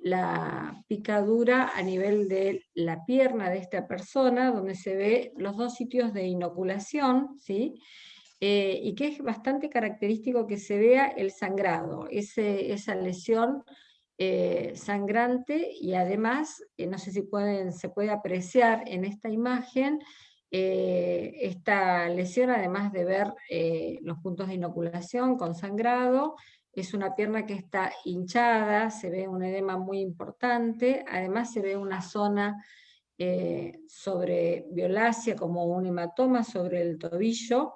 la picadura a nivel de la pierna de esta persona, donde se ve los dos sitios de inoculación, ¿sí? y que es bastante característico que se vea el sangrado, esa lesión sangrante, y además, no sé si se puede apreciar en esta imagen, esta lesión, además de ver los puntos de inoculación con sangrado, es una pierna que está hinchada, se ve un edema muy importante, además se ve una zona sobre violácea, como un hematoma sobre el tobillo,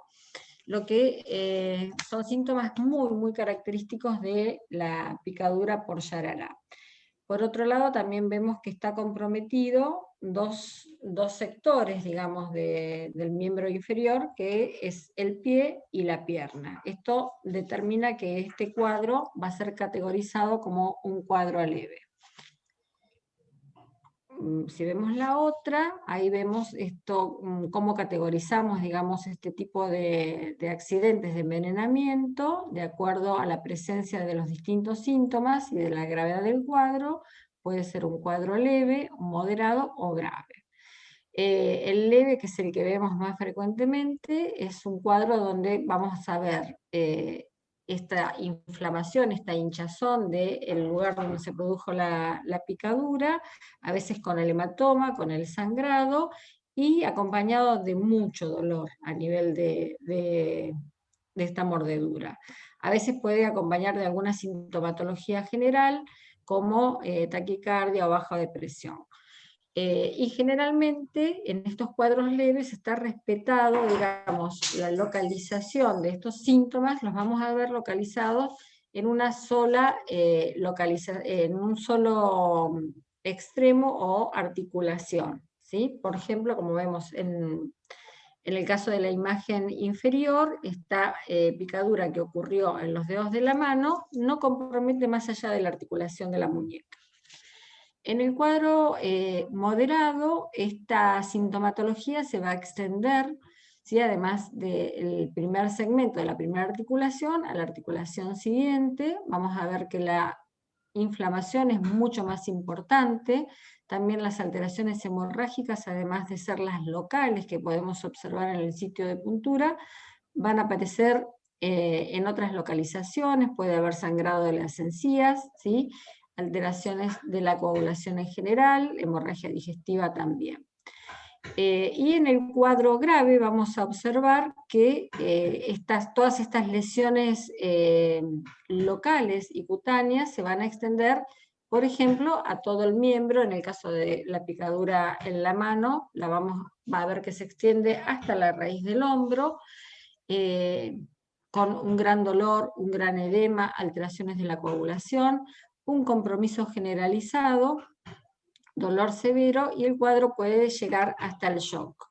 lo que son síntomas muy, muy característicos de la picadura por yarará. Por otro lado, también vemos que está comprometido dos sectores, digamos, del miembro inferior, que es el pie y la pierna. Esto determina que este cuadro va a ser categorizado como un cuadro leve. Si vemos la otra, ahí vemos esto, cómo categorizamos, digamos, este tipo de accidentes de envenenamiento, de acuerdo a la presencia de los distintos síntomas y de la gravedad del cuadro. Puede ser un cuadro leve, moderado o grave. El leve, que es el que vemos más frecuentemente, es un cuadro donde vamos a ver esta inflamación, esta hinchazón del lugar donde se produjo la picadura, a veces con el hematoma, con el sangrado, y acompañado de mucho dolor a nivel de esta mordedura. A veces puede acompañar de alguna sintomatología general, como taquicardia o baja de presión. Y generalmente en estos cuadros leves está respetado, digamos, la localización de estos síntomas, los vamos a ver localizados en una sola en un solo extremo o articulación, ¿sí? Por ejemplo, como vemos en el caso de la imagen inferior, esta picadura que ocurrió en los dedos de la mano no compromete más allá de la articulación de la muñeca. En el cuadro moderado, esta sintomatología se va a extender, ¿sí? Además del primer segmento de la primera articulación, a la articulación siguiente. Vamos a ver que la inflamación es mucho más importante, también las alteraciones hemorrágicas, además de ser las locales que podemos observar en el sitio de puntura, van a aparecer en otras localizaciones, puede haber sangrado de las encías, ¿sí? Alteraciones de la coagulación en general, hemorragia digestiva también. Y en el cuadro grave vamos a observar que todas estas lesiones locales y cutáneas se van a extender, por ejemplo, a todo el miembro. En el caso de la picadura en la mano, va a ver que se extiende hasta la raíz del hombro, con un gran dolor, un gran edema, alteraciones de la coagulación, un compromiso generalizado, dolor severo, y el cuadro puede llegar hasta el shock.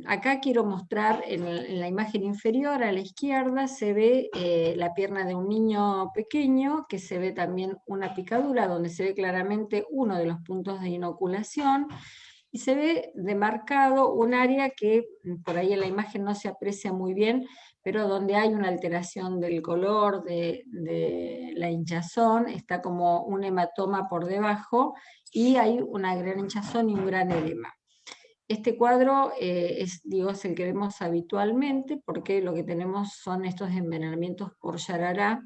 Acá quiero mostrar en la imagen inferior a la izquierda se ve la pierna de un niño pequeño, que se ve también una picadura donde se ve claramente uno de los puntos de inoculación, y se ve demarcado un área que por ahí en la imagen no se aprecia muy bien, pero donde hay una alteración del color, de la hinchazón, está como un hematoma por debajo, y hay una gran hinchazón y un gran edema. Este cuadro es el que vemos habitualmente, porque lo que tenemos son estos envenenamientos por yarará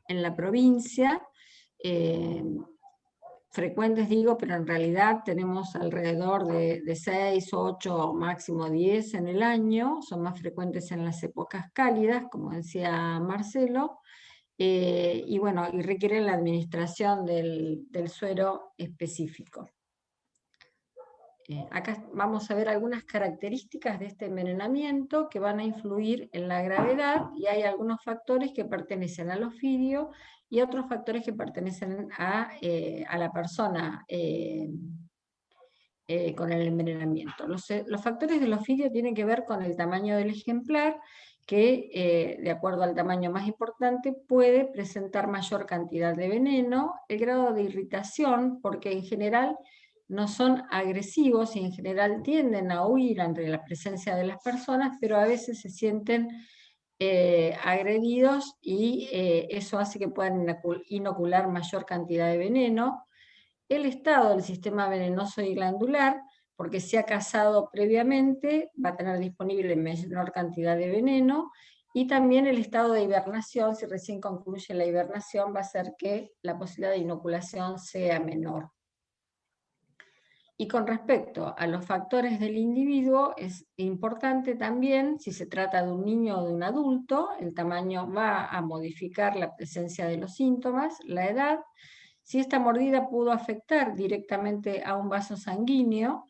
en la provincia, frecuentes pero en realidad tenemos alrededor de 6, 8, máximo 10 en el año, son más frecuentes en las épocas cálidas, como decía Marcelo, y requieren la administración del suero específico. Acá vamos a ver algunas características de este envenenamiento que van a influir en la gravedad, y hay algunos factores que pertenecen al ofidio y otros factores que pertenecen a la persona con el envenenamiento. Los factores del ofidio tienen que ver con el tamaño del ejemplar, que de acuerdo al tamaño más importante puede presentar mayor cantidad de veneno, el grado de irritación, porque en general no son agresivos y en general tienden a huir ante la presencia de las personas, pero a veces se sienten agredidos, y eso hace que puedan inocular mayor cantidad de veneno. El estado del sistema venenoso y glandular porque se ha cazado previamente, va a tener disponible menor cantidad de veneno, y también el estado de hibernación, si recién concluye la hibernación, va a hacer que la posibilidad de inoculación sea menor. Y con respecto a los factores del individuo, es importante también, si se trata de un niño o de un adulto, el tamaño va a modificar la presencia de los síntomas, la edad. Si esta mordida pudo afectar directamente a un vaso sanguíneo,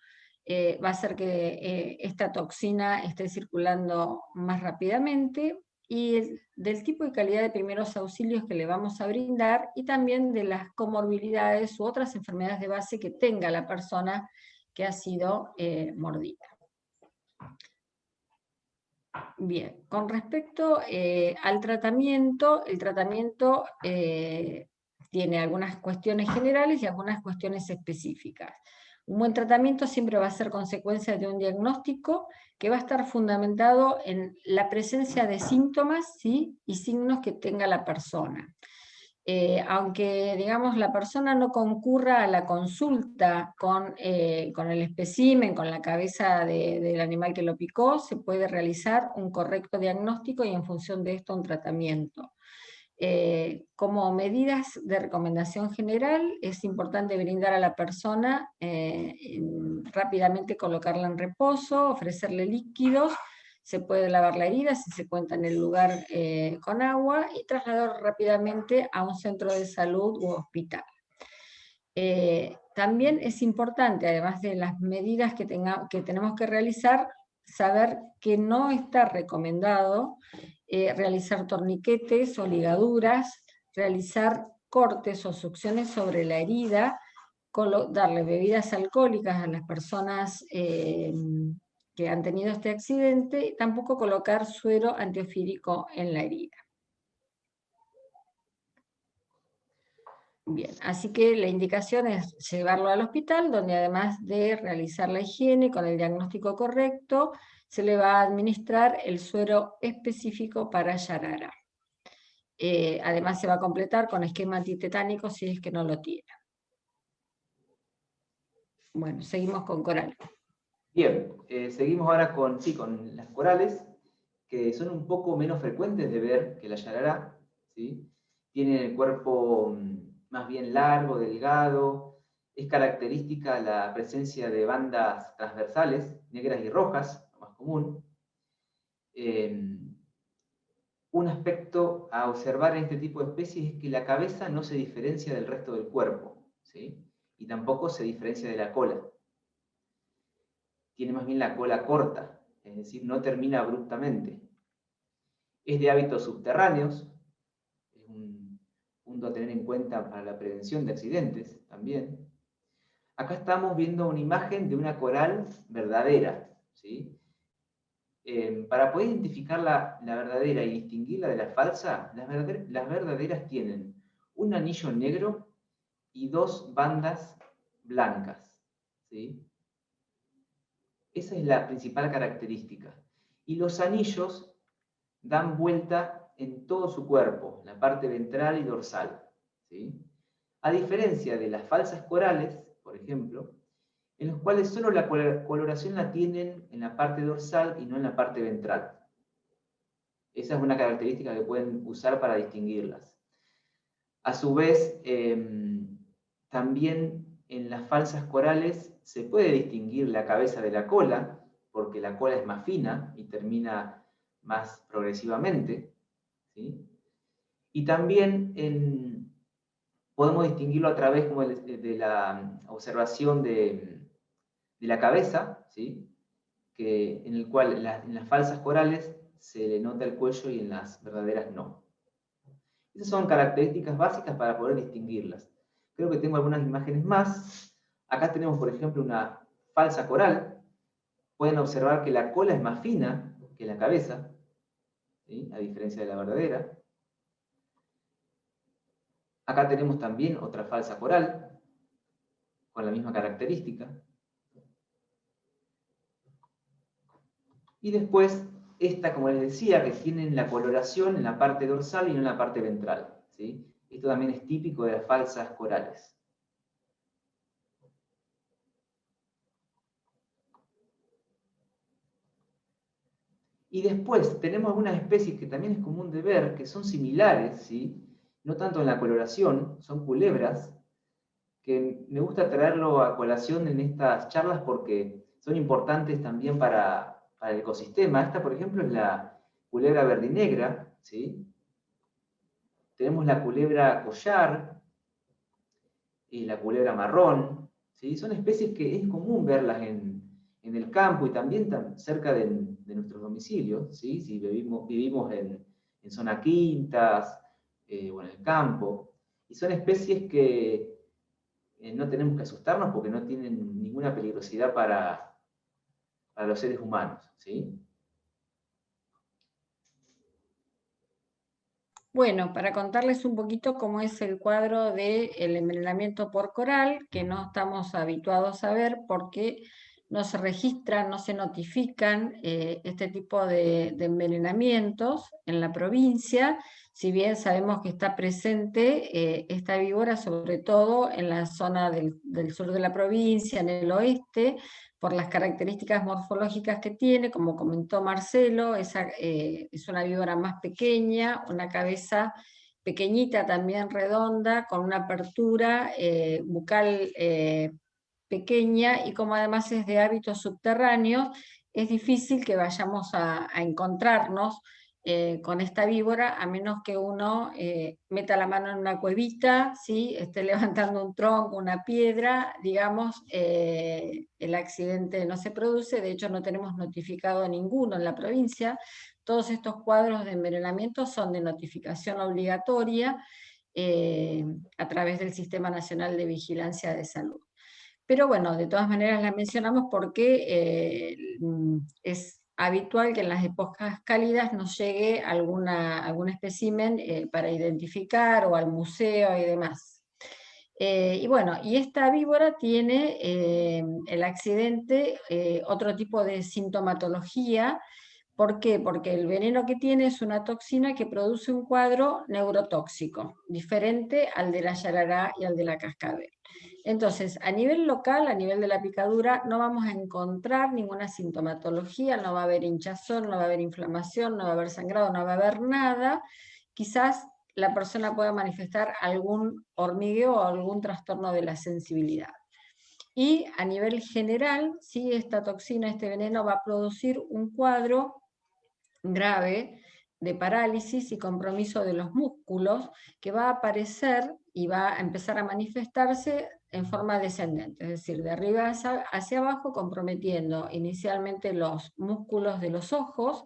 va a hacer que esta toxina esté circulando más rápidamente, y del tipo y calidad de primeros auxilios que le vamos a brindar, y también de las comorbilidades u otras enfermedades de base que tenga la persona que ha sido mordida. Bien, con respecto al tratamiento, el tratamiento tiene algunas cuestiones generales y algunas cuestiones específicas. Un buen tratamiento siempre va a ser consecuencia de un diagnóstico que va a estar fundamentado en la presencia de síntomas, ¿sí?, y signos que tenga la persona. Aunque, digamos, la persona no concurra a la consulta con el espécimen, con la cabeza del animal que lo picó, se puede realizar un correcto diagnóstico y en función de esto un tratamiento. Como medidas de recomendación general, es importante brindar a la persona rápidamente colocarla en reposo, ofrecerle líquidos, se puede lavar la herida si se cuenta en el lugar con agua, y trasladar rápidamente a un centro de salud u hospital. También es importante, además de las medidas que tenemos que realizar, saber que no está recomendado realizar torniquetes o ligaduras, realizar cortes o succiones sobre la herida, darle bebidas alcohólicas a las personas que han tenido este accidente, y tampoco colocar suero antiofídico en la herida. Bien, así que la indicación es llevarlo al hospital, donde además de realizar la higiene con el diagnóstico correcto, se le va a administrar el suero específico para Yarara. Además se va a completar con esquema antitetánico si es que no lo tiene. Bueno, seguimos con coral. Bien, seguimos ahora con las corales, que son un poco menos frecuentes de ver que la Yarará, ¿sí? Tienen el cuerpo más bien largo, delgado, es característica la presencia de bandas transversales, negras y rojas, lo más común. Un aspecto a observar en este tipo de especies es que la cabeza no se diferencia del resto del cuerpo, ¿sí? Y tampoco se diferencia de la cola. Tiene más bien la cola corta, es decir, no termina abruptamente. Es de hábitos subterráneos, es un punto a tener en cuenta para la prevención de accidentes también. Acá estamos viendo una imagen de una coral verdadera, ¿sí? Para poder identificar la verdadera y distinguirla de la falsa, las verdaderas tienen un anillo negro y dos bandas blancas, ¿sí? Esa es la principal característica. Y los anillos dan vuelta en todo su cuerpo, la parte ventral y dorsal, ¿sí? A diferencia de las falsas corales, por ejemplo, en los cuales solo la coloración la tienen en la parte dorsal y no en la parte ventral. Esa es una característica que pueden usar para distinguirlas. A su vez, también en las falsas corales se puede distinguir la cabeza de la cola, porque la cola es más fina y termina más progresivamente, ¿sí? Y también podemos distinguirlo a través como de la observación de la cabeza, ¿sí? En el cual en las falsas corales se le nota el cuello y en las verdaderas no. Esas son características básicas para poder distinguirlas. Creo que tengo algunas imágenes más. Acá tenemos, por ejemplo, una falsa coral. Pueden observar que la cola es más fina que la cabeza, ¿sí? A diferencia de la verdadera. Acá tenemos también otra falsa coral, con la misma característica. Y después, esta, como les decía, que tienen la coloración en la parte dorsal y no en la parte ventral, ¿sí? Esto también es típico de las falsas corales. Y después tenemos algunas especies que también es común de ver, que son similares, ¿sí? No tanto en la coloración, son culebras, que me gusta traerlo a colación en estas charlas porque son importantes también para el ecosistema. Esta, por ejemplo, es la culebra verdinegra, ¿sí? Tenemos la culebra collar y la culebra marrón, ¿sí? Son especies que es común verlas en el campo y también cerca de nuestros domicilios, ¿sí? Si vivimos en zona quintas o en el campo. Y son especies que no tenemos que asustarnos porque no tienen ninguna peligrosidad para los seres humanos, ¿sí? Bueno, para contarles un poquito cómo es el cuadro del envenenamiento por coral, que no estamos habituados a ver porque no se registran, no se notifican este tipo de envenenamientos en la provincia, si bien sabemos que está presente esta víbora, sobre todo en la zona del sur de la provincia, en el oeste, por las características morfológicas que tiene, como comentó Marcelo, es una víbora más pequeña, una cabeza pequeñita, también redonda, con una apertura bucal pequeña, y como además es de hábitos subterráneos, es difícil que vayamos a encontrarnos con esta víbora, a menos que uno meta la mano en una cuevita, ¿sí? Esté levantando un tronco, una piedra, digamos, el accidente no se produce. De hecho no tenemos notificado ninguno en la provincia. Todos estos cuadros de envenenamiento son de notificación obligatoria a través del Sistema Nacional de Vigilancia de Salud. Pero bueno, de todas maneras la mencionamos porque es habitual que en las épocas cálidas nos llegue algún espécimen para identificar, o al museo y demás. Y bueno, y esta víbora tiene el accidente otro tipo de sintomatología. ¿Por qué? Porque el veneno que tiene es una toxina que produce un cuadro neurotóxico, diferente al de la yarará y al de la cascabel. Entonces, a nivel local, a nivel de la picadura, no vamos a encontrar ninguna sintomatología, no va a haber hinchazón, no va a haber inflamación, no va a haber sangrado, no va a haber nada. Quizás la persona pueda manifestar algún hormigueo o algún trastorno de la sensibilidad. Y a nivel general, sí, esta toxina, este veneno va a producir un cuadro grave de parálisis y compromiso de los músculos, que va a aparecer y va a empezar a manifestarse en forma descendente, es decir, de arriba hacia abajo, comprometiendo inicialmente los músculos de los ojos,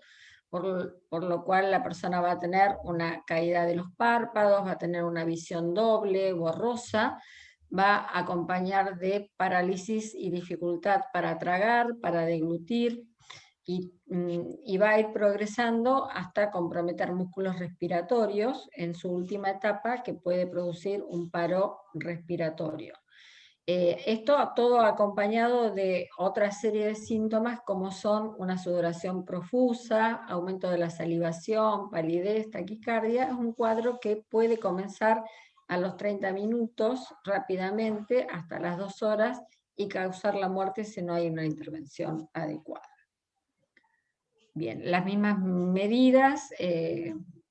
por lo cual la persona va a tener una caída de los párpados, va a tener una visión doble, borrosa, va a acompañar de parálisis y dificultad para tragar, para deglutir, y va a ir progresando hasta comprometer músculos respiratorios en su última etapa, que puede producir un paro respiratorio. Esto todo acompañado de otra serie de síntomas como son una sudoración profusa, aumento de la salivación, palidez, taquicardia. Es un cuadro que puede comenzar a los 30 minutos rápidamente hasta las 2 horas y causar la muerte si no hay una intervención adecuada. Bien, las mismas medidas,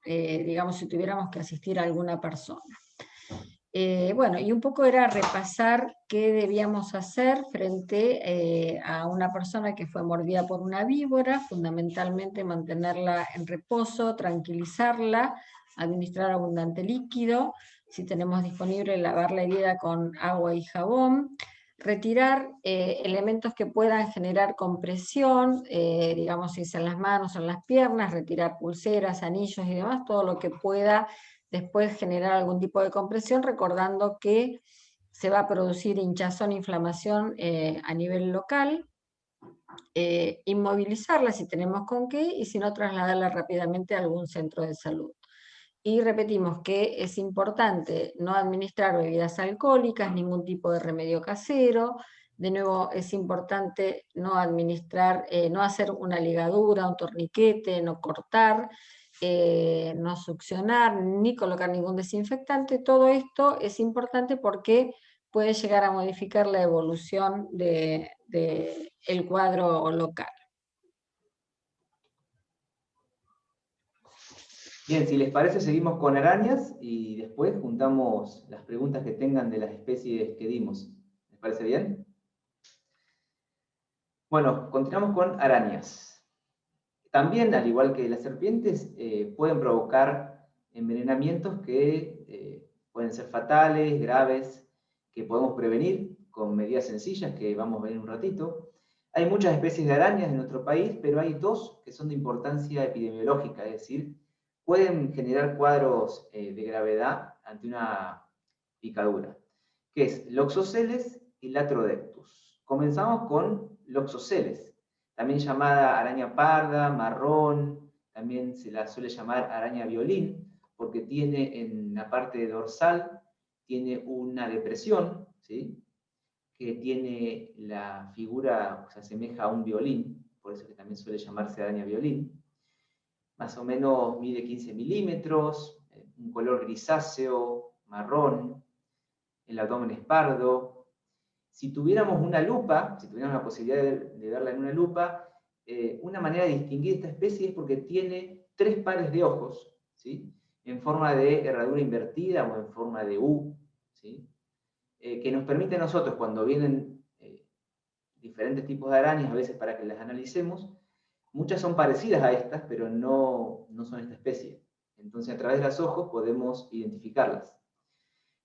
digamos, si tuviéramos que asistir a alguna persona. Bueno, y un poco era repasar qué debíamos hacer frente a una persona que fue mordida por una víbora, fundamentalmente mantenerla en reposo, tranquilizarla, administrar abundante líquido, si tenemos disponible lavar la herida con agua y jabón, retirar elementos que puedan generar compresión, digamos si es en las manos o en las piernas, retirar pulseras, anillos y demás, todo lo que pueda después generar algún tipo de compresión, recordando que se va a producir hinchazón, inflamación a nivel local, inmovilizarla si tenemos con qué, y si no, trasladarla rápidamente a algún centro de salud. Y repetimos que es importante no administrar bebidas alcohólicas, ningún tipo de remedio casero. De nuevo, es importante no administrar, no hacer una ligadura, un torniquete, no cortar, no succionar, ni colocar ningún desinfectante. Todo esto es importante porque puede llegar a modificar la evolución del cuadro local. Bien, si les parece, seguimos con arañas y después juntamos las preguntas que tengan de las especies que dimos. ¿Les parece bien? Bueno, continuamos con arañas. También, al igual que las serpientes, pueden provocar envenenamientos que pueden ser fatales, graves, que podemos prevenir con medidas sencillas que vamos a ver en un ratito. Hay muchas especies de arañas en nuestro país, pero hay dos que son de importancia epidemiológica, es decir, pueden generar cuadros de gravedad ante una picadura, que es Loxosceles y Latrodectus. Comenzamos con Loxosceles, también llamada araña parda, marrón, también se la suele llamar araña violín, porque tiene en la parte dorsal, tiene una depresión, ¿sí?, que tiene la figura, se asemeja a un violín, por eso que también suele llamarse araña violín. Más o menos mide 15 milímetros, un color grisáceo, marrón, el abdomen es pardo. Si tuviéramos una lupa, si tuviéramos la posibilidad de verla en una lupa, una manera de distinguir esta especie es porque tiene 3 pares de ojos, ¿sí?, en forma de herradura invertida o en forma de U, ¿sí?, que nos permite a nosotros, cuando vienen diferentes tipos de arañas, a veces para que las analicemos, muchas son parecidas a estas, pero no son esta especie. Entonces, a través de los ojos podemos identificarlas.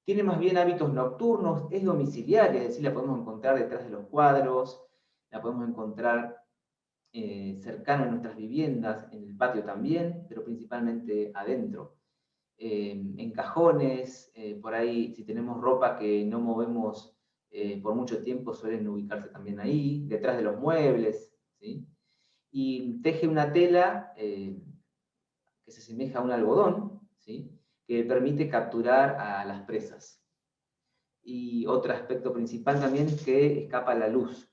Tiene más bien hábitos nocturnos, es domiciliaria, es decir, la podemos encontrar detrás de los cuadros, la podemos encontrar cercano a nuestras viviendas, en el patio también, pero principalmente adentro. En cajones, por ahí, si tenemos ropa que no movemos por mucho tiempo, suelen ubicarse también ahí, detrás de los muebles, ¿sí? Y teje una tela que se asemeja a un algodón, ¿sí?, que permite capturar a las presas. Y otro aspecto principal también es que escapa la luz.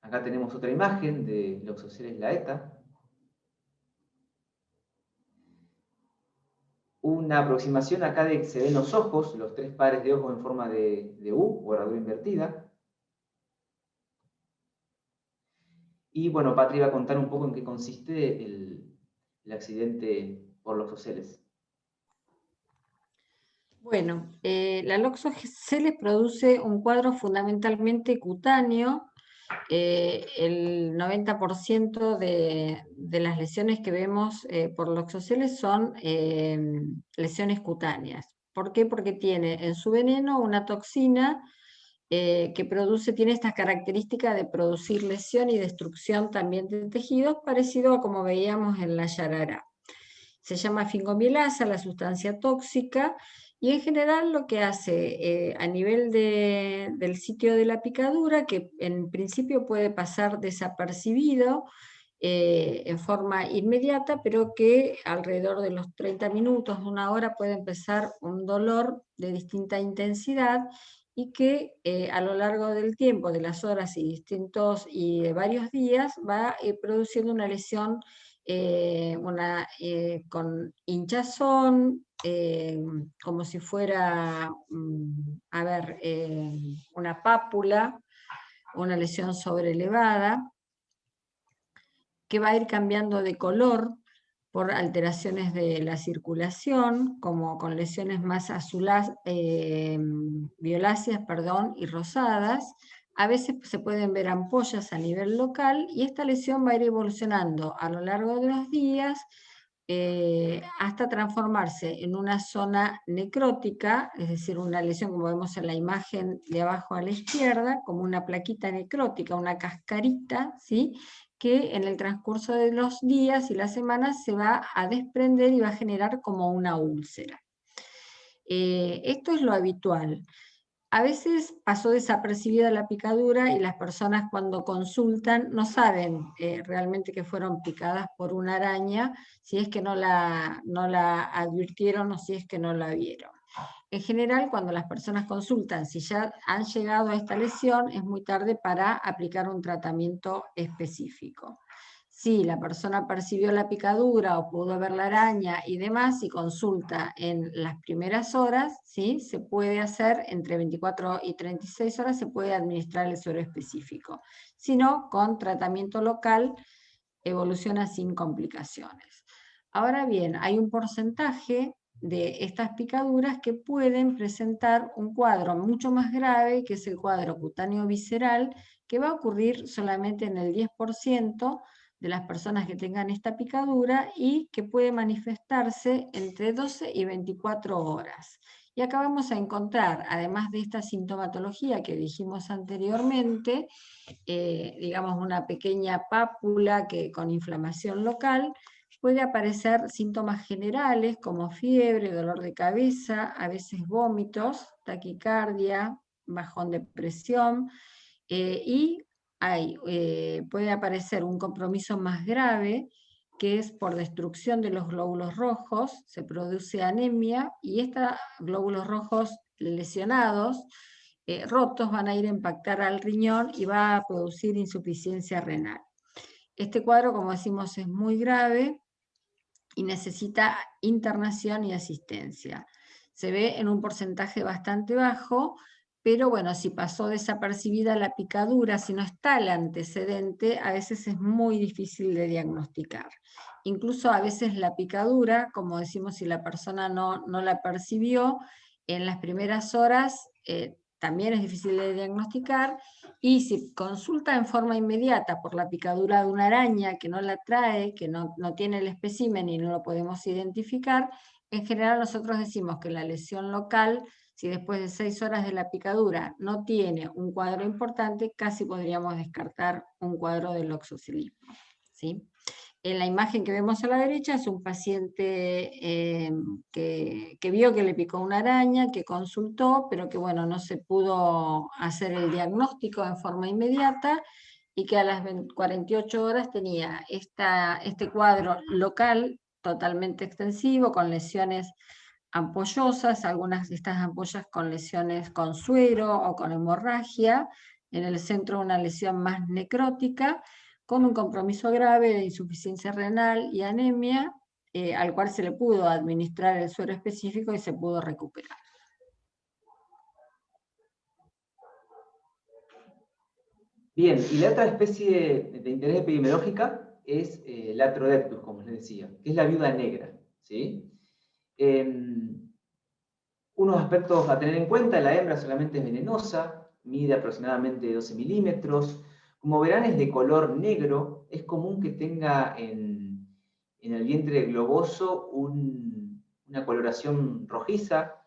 Acá tenemos otra imagen de Loxosceles laeta. Una aproximación acá de que se ven los ojos, los 3 pares de ojos en forma de U, o herradura invertida. Y bueno, Patri va a contar un poco en qué consiste el accidente por Loxosceles. Bueno, la Loxosceles produce un cuadro fundamentalmente cutáneo. El 90% de las lesiones que vemos por Loxosceles son lesiones cutáneas. ¿Por qué? Porque tiene en su veneno una toxina que tiene estas características de producir lesión y destrucción también de tejidos, parecido a como veíamos en la yarará. Se llama fingomielasa, la sustancia tóxica, y en general lo que hace a nivel del sitio de la picadura, que en principio puede pasar desapercibido en forma inmediata, pero que alrededor de los 30 minutos, una hora, puede empezar un dolor de distinta intensidad y que a lo largo del tiempo, de las horas y de varios días, va produciendo una lesión con hinchazón, como si fuera, una pápula, una lesión sobrelevada, que va a ir cambiando de color por alteraciones de la circulación, como con lesiones más violáceas, y rosadas. A veces se pueden ver ampollas a nivel local y esta lesión va a ir evolucionando a lo largo de los días hasta transformarse en una zona necrótica, es decir, una lesión como vemos en la imagen de abajo a la izquierda, como una plaquita necrótica, una cascarita, ¿sí?, que en el transcurso de los días y las semanas se va a desprender y va a generar como una úlcera. Esto es lo habitual. A veces pasó desapercibida la picadura y las personas cuando consultan no saben realmente que fueron picadas por una araña, si es que no la advirtieron o si es que no la vieron. En general, cuando las personas consultan si ya han llegado a esta lesión, es muy tarde para aplicar un tratamiento específico. Si la persona percibió la picadura o pudo ver la araña y demás, y consulta en las primeras horas, ¿sí?, se puede hacer, entre 24 y 36 horas, se puede administrar el suero específico. Si no, con tratamiento local, evoluciona sin complicaciones. Ahora bien, hay un porcentaje de estas picaduras que pueden presentar un cuadro mucho más grave, que es el cuadro cutáneo visceral, que va a ocurrir solamente en el 10% de las personas que tengan esta picadura y que puede manifestarse entre 12 y 24 horas. Y acá vamos a encontrar, además de esta sintomatología que dijimos anteriormente, digamos una pequeña pápula con inflamación local, puede aparecer síntomas generales como fiebre, dolor de cabeza, a veces vómitos, taquicardia, bajón de presión, y puede aparecer un compromiso más grave, que es por destrucción de los glóbulos rojos, se produce anemia, y estos glóbulos rojos lesionados, rotos, van a ir a impactar al riñón y va a producir insuficiencia renal. Este cuadro, como decimos, es muy grave y necesita internación y asistencia. Se ve en un porcentaje bastante bajo, pero bueno, si pasó desapercibida la picadura, si no está el antecedente, a veces es muy difícil de diagnosticar. Incluso a veces la picadura, como decimos, si la persona no la percibió, en las primeras horas también es difícil de diagnosticar, y si consulta en forma inmediata por la picadura de una araña que no la trae, que no tiene el espécimen y no lo podemos identificar, en general nosotros decimos que la lesión local, si después de 6 horas de la picadura no tiene un cuadro importante, casi podríamos descartar un cuadro de loxosilismo, ¿sí? En la imagen que vemos a la derecha es un paciente que vio que le picó una araña, que consultó, pero que bueno, no se pudo hacer el diagnóstico en forma inmediata, y que a las 48 horas tenía este cuadro local totalmente extensivo, con lesiones ampollosas, algunas de estas ampollas con lesiones con suero o con hemorragia, en el centro una lesión más necrótica, con un compromiso grave de insuficiencia renal y anemia, al cual se le pudo administrar el suero específico y se pudo recuperar. Bien, y la otra especie de interés epidemiológica es la Latrodectus, como les decía, que es la viuda negra, ¿sí? Unos aspectos a tener en cuenta: la hembra solamente es venenosa, mide aproximadamente 12 milímetros, como verán es de color negro, es común que tenga en el vientre globoso una coloración rojiza,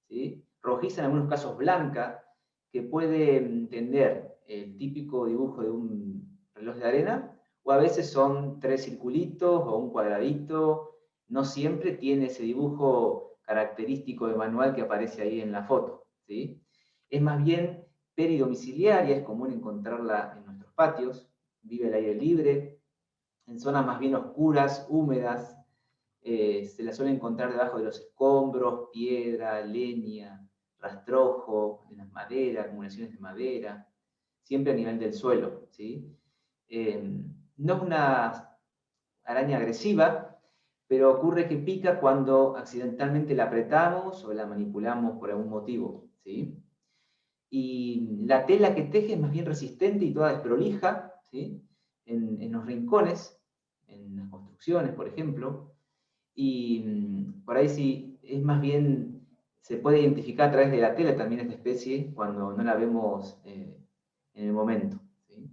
¿sí? Rojiza, en algunos casos blanca, que puede tender el típico dibujo de un reloj de arena, o a veces son 3 circulitos o un cuadradito. No siempre tiene ese dibujo característico de manual que aparece ahí en la foto, ¿sí? Es más bien peridomiciliaria, es común encontrarla en nuestros patios, vive al aire libre, en zonas más bien oscuras, húmedas, se la suele encontrar debajo de los escombros, piedra, leña, rastrojo, en las maderas, acumulaciones de madera, siempre a nivel del suelo, ¿sí? No es una araña agresiva, pero ocurre que pica cuando accidentalmente la apretamos o la manipulamos por algún motivo, ¿sí? Y la tela que teje es más bien resistente y toda desprolija, ¿sí? En los rincones, en las construcciones, por ejemplo, y por ahí sí, es más bien, se puede identificar a través de la tela también esta especie cuando no la vemos en el momento, ¿sí?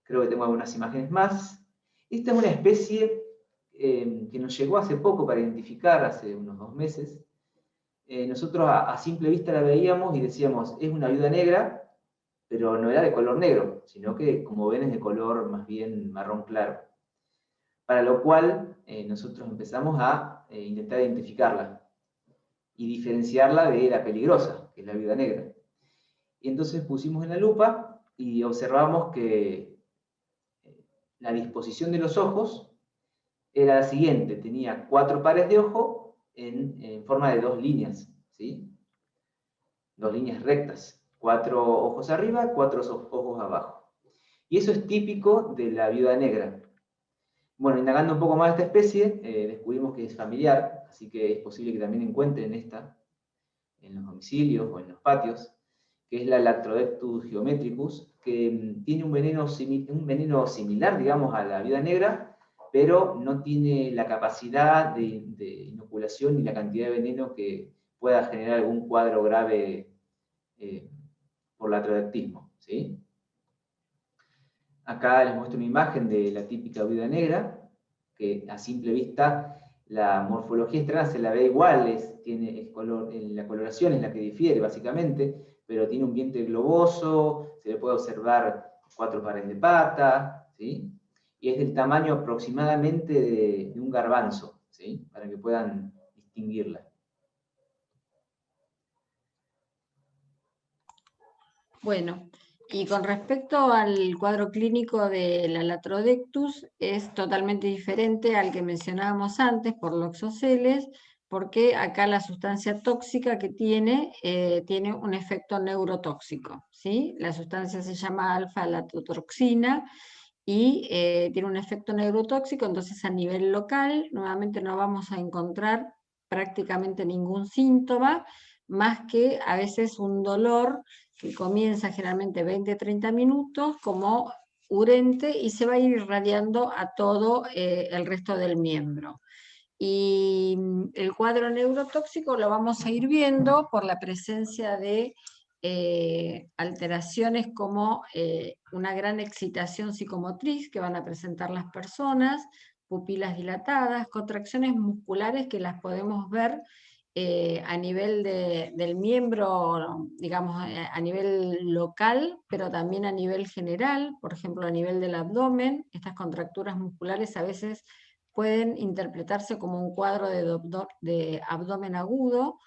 Creo que tengo algunas imágenes más. Esta es una especie que nos llegó hace poco para identificar, hace unos 2 meses. Nosotros a simple vista la veíamos y decíamos, es una viuda negra, pero no era de color negro, sino que, como ven, es de color más bien marrón claro. Para lo cual nosotros empezamos a intentar identificarla y diferenciarla de la peligrosa, que es la viuda negra. Y entonces pusimos en la lupa y observamos que la disposición de los ojos era la siguiente: tenía 4 pares de ojo en forma de 2 líneas, ¿sí? 2 líneas rectas, 4 ojos arriba, 4 ojos abajo. Y eso es típico de la viuda negra. Bueno, indagando un poco más de esta especie, descubrimos que es familiar, así que es posible que también encuentren esta en los domicilios o en los patios, que es la Latrodectus geometricus, que tiene un veneno similar, digamos, a la viuda negra, pero no tiene la capacidad de inoculación ni la cantidad de veneno que pueda generar algún cuadro grave por latrodactismo, ¿sí? Acá les muestro una imagen de la típica viuda negra, que a simple vista la morfología externa se la ve igual, la coloración es la que difiere básicamente, pero tiene un vientre globoso, se le puede observar 4 pares de patas, ¿sí? Y es del tamaño aproximadamente de un garbanzo, ¿sí? Para que puedan distinguirla. Bueno, y con respecto al cuadro clínico de la Latrodectus, es totalmente diferente al que mencionábamos antes por Loxoceles, porque acá la sustancia tóxica que tiene un efecto neurotóxico, ¿sí? La sustancia se llama alfa-latotoxina y tiene un efecto neurotóxico, entonces a nivel local nuevamente no vamos a encontrar prácticamente ningún síntoma, más que a veces un dolor que comienza generalmente 20-30 minutos como urente y se va a ir irradiando a todo el resto del miembro. Y el cuadro neurotóxico lo vamos a ir viendo por la presencia de alteraciones como una gran excitación psicomotriz que van a presentar las personas, pupilas dilatadas, contracciones musculares que las podemos ver a nivel del miembro, digamos, a nivel local, pero también a nivel general, por ejemplo, a nivel del abdomen. Estas contracturas musculares a veces pueden interpretarse como un cuadro de abdomen agudo.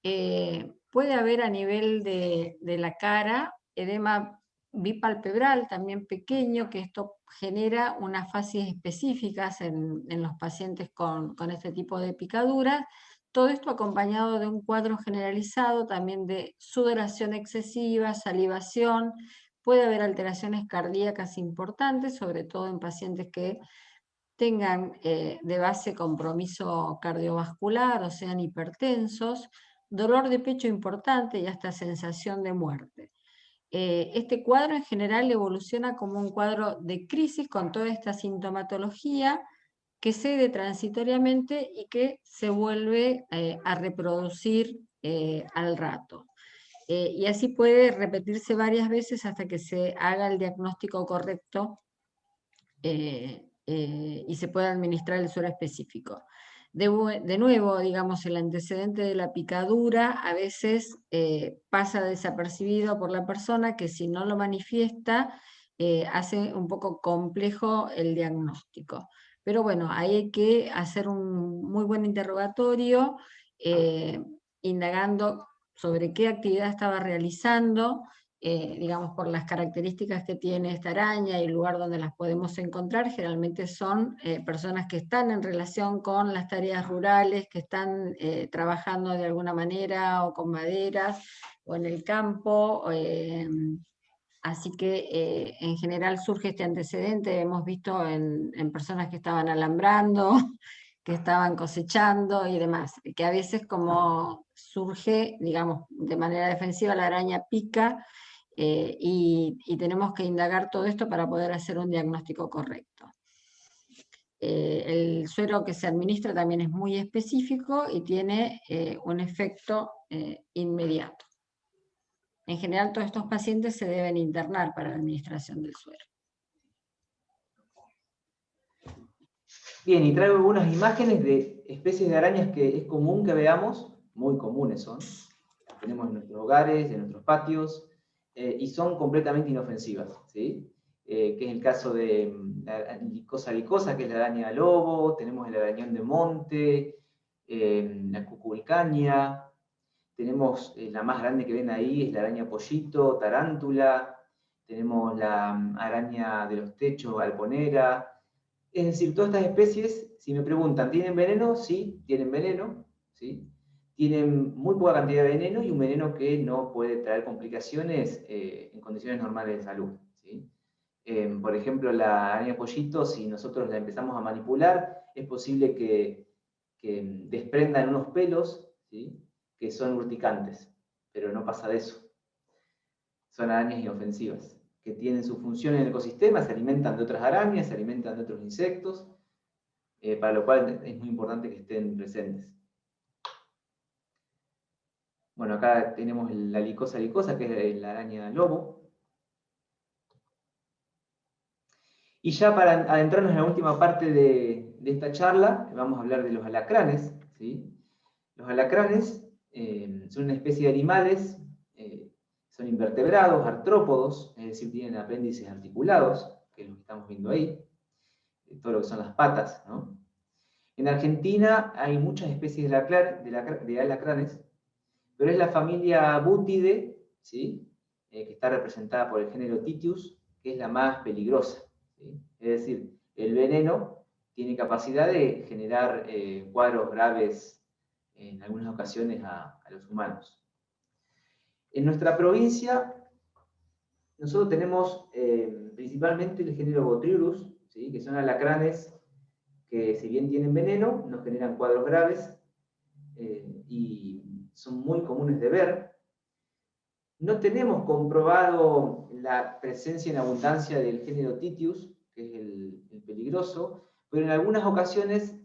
Puede haber a nivel de la cara edema bipalpebral también pequeño, que esto genera unas fases específicas en los pacientes con este tipo de picaduras. Todo esto acompañado de un cuadro generalizado también de sudoración excesiva, salivación. Puede haber alteraciones cardíacas importantes, sobre todo en pacientes que tengan de base compromiso cardiovascular o sean hipertensos, dolor de pecho importante y hasta sensación de muerte. Este cuadro en general evoluciona como un cuadro de crisis con toda esta sintomatología que cede transitoriamente y que se vuelve a reproducir al rato. Y así puede repetirse varias veces hasta que se haga el diagnóstico correcto y se pueda administrar el suero específico. De nuevo, digamos, el antecedente de la picadura a veces pasa desapercibido por la persona que si no lo manifiesta hace un poco complejo el diagnóstico. Pero bueno, ahí hay que hacer un muy buen interrogatorio, indagando sobre qué actividad estaba realizando, digamos, por las características que tiene esta araña y el lugar donde las podemos encontrar. Generalmente son personas que están en relación con las tareas rurales, que están trabajando de alguna manera o con maderas o en el campo. Así que en general surge este antecedente, hemos visto en personas que estaban alambrando, que estaban cosechando y demás, que a veces como surge, digamos, de manera defensiva, la araña pica y tenemos que indagar todo esto para poder hacer un diagnóstico correcto. El suero que se administra también es muy específico y tiene un efecto inmediato. En general, todos estos pacientes se deben internar para la administración del suero. Bien, y traigo algunas imágenes de especies de arañas que es común que veamos, muy comunes son. Las tenemos en nuestros hogares, en nuestros patios, y son completamente inofensivas, ¿sí? Que es el caso de la Lycosa lycosa, que es la araña lobo, tenemos el arañón de monte, la cucuricania, tenemos la más grande que ven ahí, es la araña pollito, tarántula, tenemos la araña de los techos, galponera. Es decir, todas estas especies, si me preguntan, ¿tienen veneno? Sí, tienen veneno, ¿sí? Tienen muy poca cantidad de veneno y un veneno que no puede traer complicaciones en condiciones normales de salud, ¿sí? Por ejemplo, la araña pollito, si nosotros la empezamos a manipular, es posible que desprendan unos pelos, ¿sí? Que son urticantes, pero no pasa de eso. Son arañas inofensivas, que tienen su función en el ecosistema, se alimentan de otras arañas, se alimentan de otros insectos, para lo cual es muy importante que estén presentes. Bueno, acá tenemos la licosa, que es la araña lobo. Y ya para adentrarnos en la última parte de esta charla, vamos a hablar de los alacranes, ¿sí? Los alacranes son una especie de animales, son invertebrados, artrópodos, es decir, tienen apéndices articulados, que es lo que estamos viendo ahí, todo lo que son las patas, ¿no? En Argentina hay muchas especies de alacranes, pero es la familia Butide, ¿sí? Que está representada por el género Titius, que es la más peligrosa, ¿sí? Es decir, el veneno tiene capacidad de generar cuadros graves en algunas ocasiones a los humanos. En nuestra provincia, nosotros tenemos principalmente el género Botriurus, ¿sí? Que son alacranes que, si bien tienen veneno, nos generan cuadros graves y son muy comunes de ver. No tenemos comprobado la presencia en abundancia del género Titius, que es el peligroso, pero en algunas ocasiones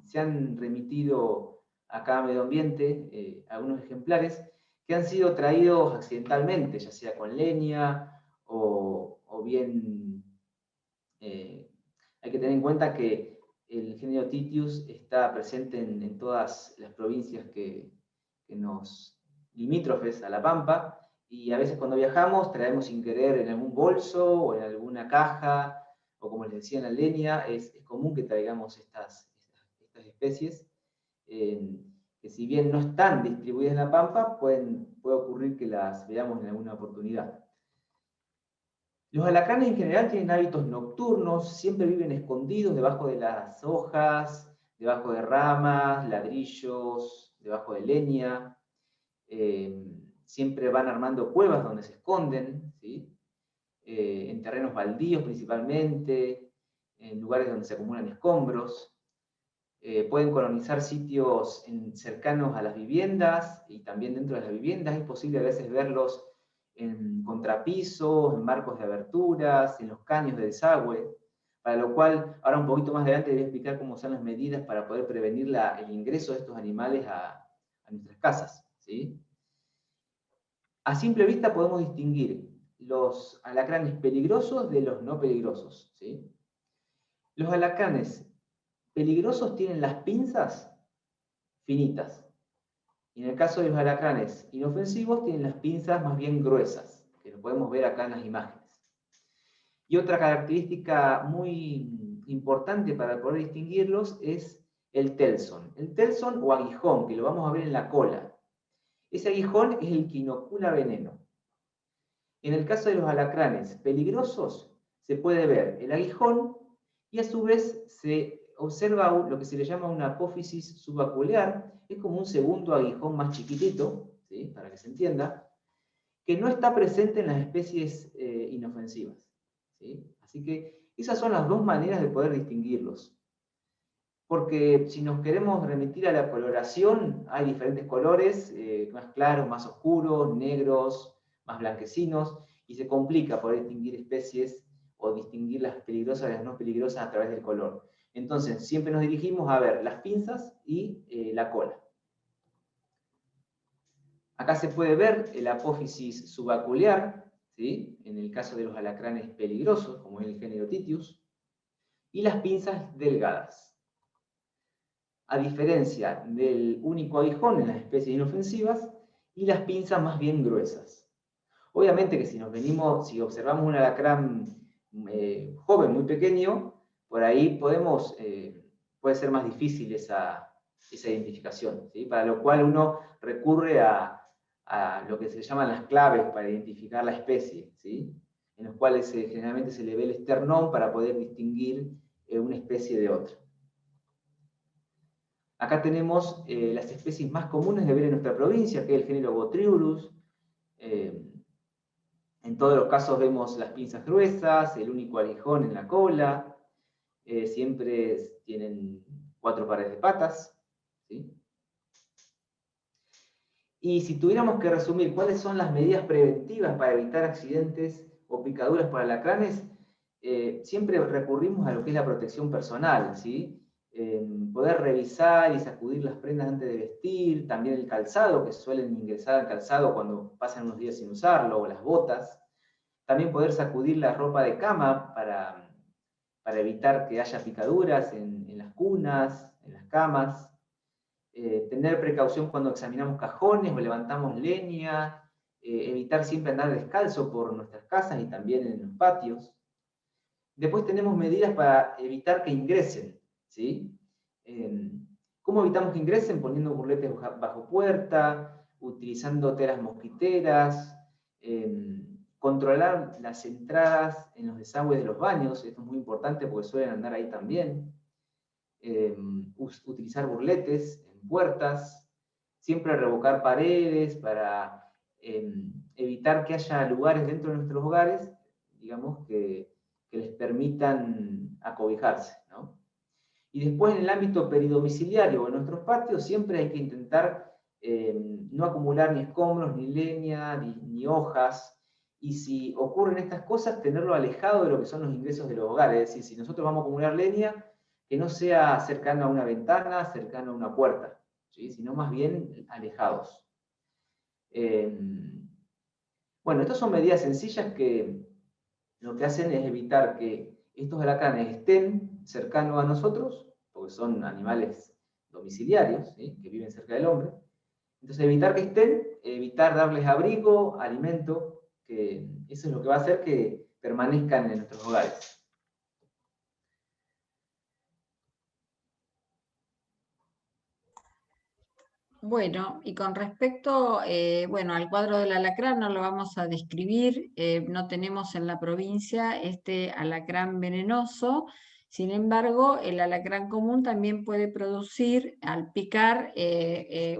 se han remitido acá a Medio Ambiente algunos ejemplares que han sido traídos accidentalmente, ya sea con leña o bien... hay que tener en cuenta que el género Titius está presente en todas las provincias que nos limítrofes a La Pampa, y a veces cuando viajamos traemos sin querer en algún bolso o en alguna caja, o como les decía, en la leña. Es común que traigamos estas especies, que si bien no están distribuidas en La Pampa, puede ocurrir que las veamos en alguna oportunidad. Los alacranes en general tienen hábitos nocturnos, siempre viven escondidos debajo de las hojas, debajo de ramas, ladrillos, debajo de leña. Siempre van armando cuevas donde se esconden, ¿sí? En terrenos baldíos principalmente, en lugares donde se acumulan escombros. Pueden colonizar sitios cercanos a las viviendas y también dentro de las viviendas. Es posible a veces verlos en contrapisos, en marcos de aberturas, en los caños de desagüe, para lo cual ahora un poquito más adelante les voy a explicar cómo son las medidas para poder prevenir el ingreso de estos animales a nuestras casas, ¿sí? A simple vista podemos distinguir los alacranes peligrosos de los no peligrosos, ¿sí? Los alacranes peligrosos tienen las pinzas finitas, y en el caso de los alacranes inofensivos tienen las pinzas más bien gruesas, que lo podemos ver acá en las imágenes. Y otra característica muy importante para poder distinguirlos es el telson. El telson o aguijón, que lo vamos a ver en la cola. Ese aguijón es el que inocula veneno. En el caso de los alacranes peligrosos, se puede ver el aguijón y a su vez se observa lo que se le llama una apófisis subacular. Es como un segundo aguijón más chiquitito, ¿sí? Para que se entienda, que no está presente en las especies inofensivas, ¿sí? Así que esas son las dos maneras de poder distinguirlos. Porque si nos queremos remitir a la coloración, hay diferentes colores, más claros, más oscuros, negros, más blanquecinos, y se complica poder distinguir especies o distinguir las peligrosas de las no peligrosas a través del color. Entonces, siempre nos dirigimos a ver las pinzas y la cola. Acá se puede ver el apófisis subacular, ¿sí? En el caso de los alacranes peligrosos, como es el género Titius, y las pinzas delgadas. A diferencia del único aguijón en las especies inofensivas, y las pinzas más bien gruesas. Obviamente que si observamos un alacrán joven, muy pequeño, por ahí puede ser más difícil esa identificación, ¿sí? Para lo cual uno recurre a lo que se llaman las claves para identificar la especie, ¿sí? En los cuales generalmente se le ve el esternón para poder distinguir una especie de otra. Acá tenemos las especies más comunes de ver en nuestra provincia, que es el género Botriurus. En todos los casos vemos las pinzas gruesas, el único aguijón en la cola, siempre tienen 4 pares de patas, ¿sí? Y si tuviéramos que resumir cuáles son las medidas preventivas para evitar accidentes o picaduras por alacranes, siempre recurrimos a lo que es la protección personal, ¿sí? poder revisar y sacudir las prendas antes de vestir, también el calzado, que suelen ingresar al calzado cuando pasan unos días sin usarlo, o las botas. También poder sacudir la ropa de cama para evitar que haya picaduras en las cunas, en las camas. Tener precaución cuando examinamos cajones o levantamos leña, evitar siempre andar descalzo por nuestras casas y también en los patios. Después tenemos medidas para evitar que ingresen, ¿sí? ¿Cómo evitamos que ingresen? Poniendo burletes bajo puerta, utilizando telas mosquiteras, controlar las entradas en los desagües de los baños, esto es muy importante porque suelen andar ahí también. Utilizar burletes en puertas, siempre revocar paredes para evitar que haya lugares dentro de nuestros hogares, digamos, que les permitan acobijarse, ¿no? Y después en el ámbito peridomiciliario o en nuestros patios siempre hay que intentar no acumular ni escombros, ni leña, ni hojas, y si ocurren estas cosas, tenerlo alejado de lo que son los ingresos de los hogares. Es decir, si nosotros vamos a acumular leña, que no sea cercano a una ventana, cercano a una puerta, ¿sí? Sino más bien alejados. Bueno, estas son medidas sencillas que lo que hacen es evitar que estos alacranes estén cercanos a nosotros, porque son animales domiciliarios, ¿sí? Que viven cerca del hombre. Entonces, evitar que estén, evitar darles abrigo, alimento, que eso es lo que va a hacer que permanezcan en nuestros hogares. Bueno, y con respecto al cuadro del alacrán, no lo vamos a describir, no tenemos en la provincia este alacrán venenoso. Sin embargo, el alacrán común también puede producir, al picar,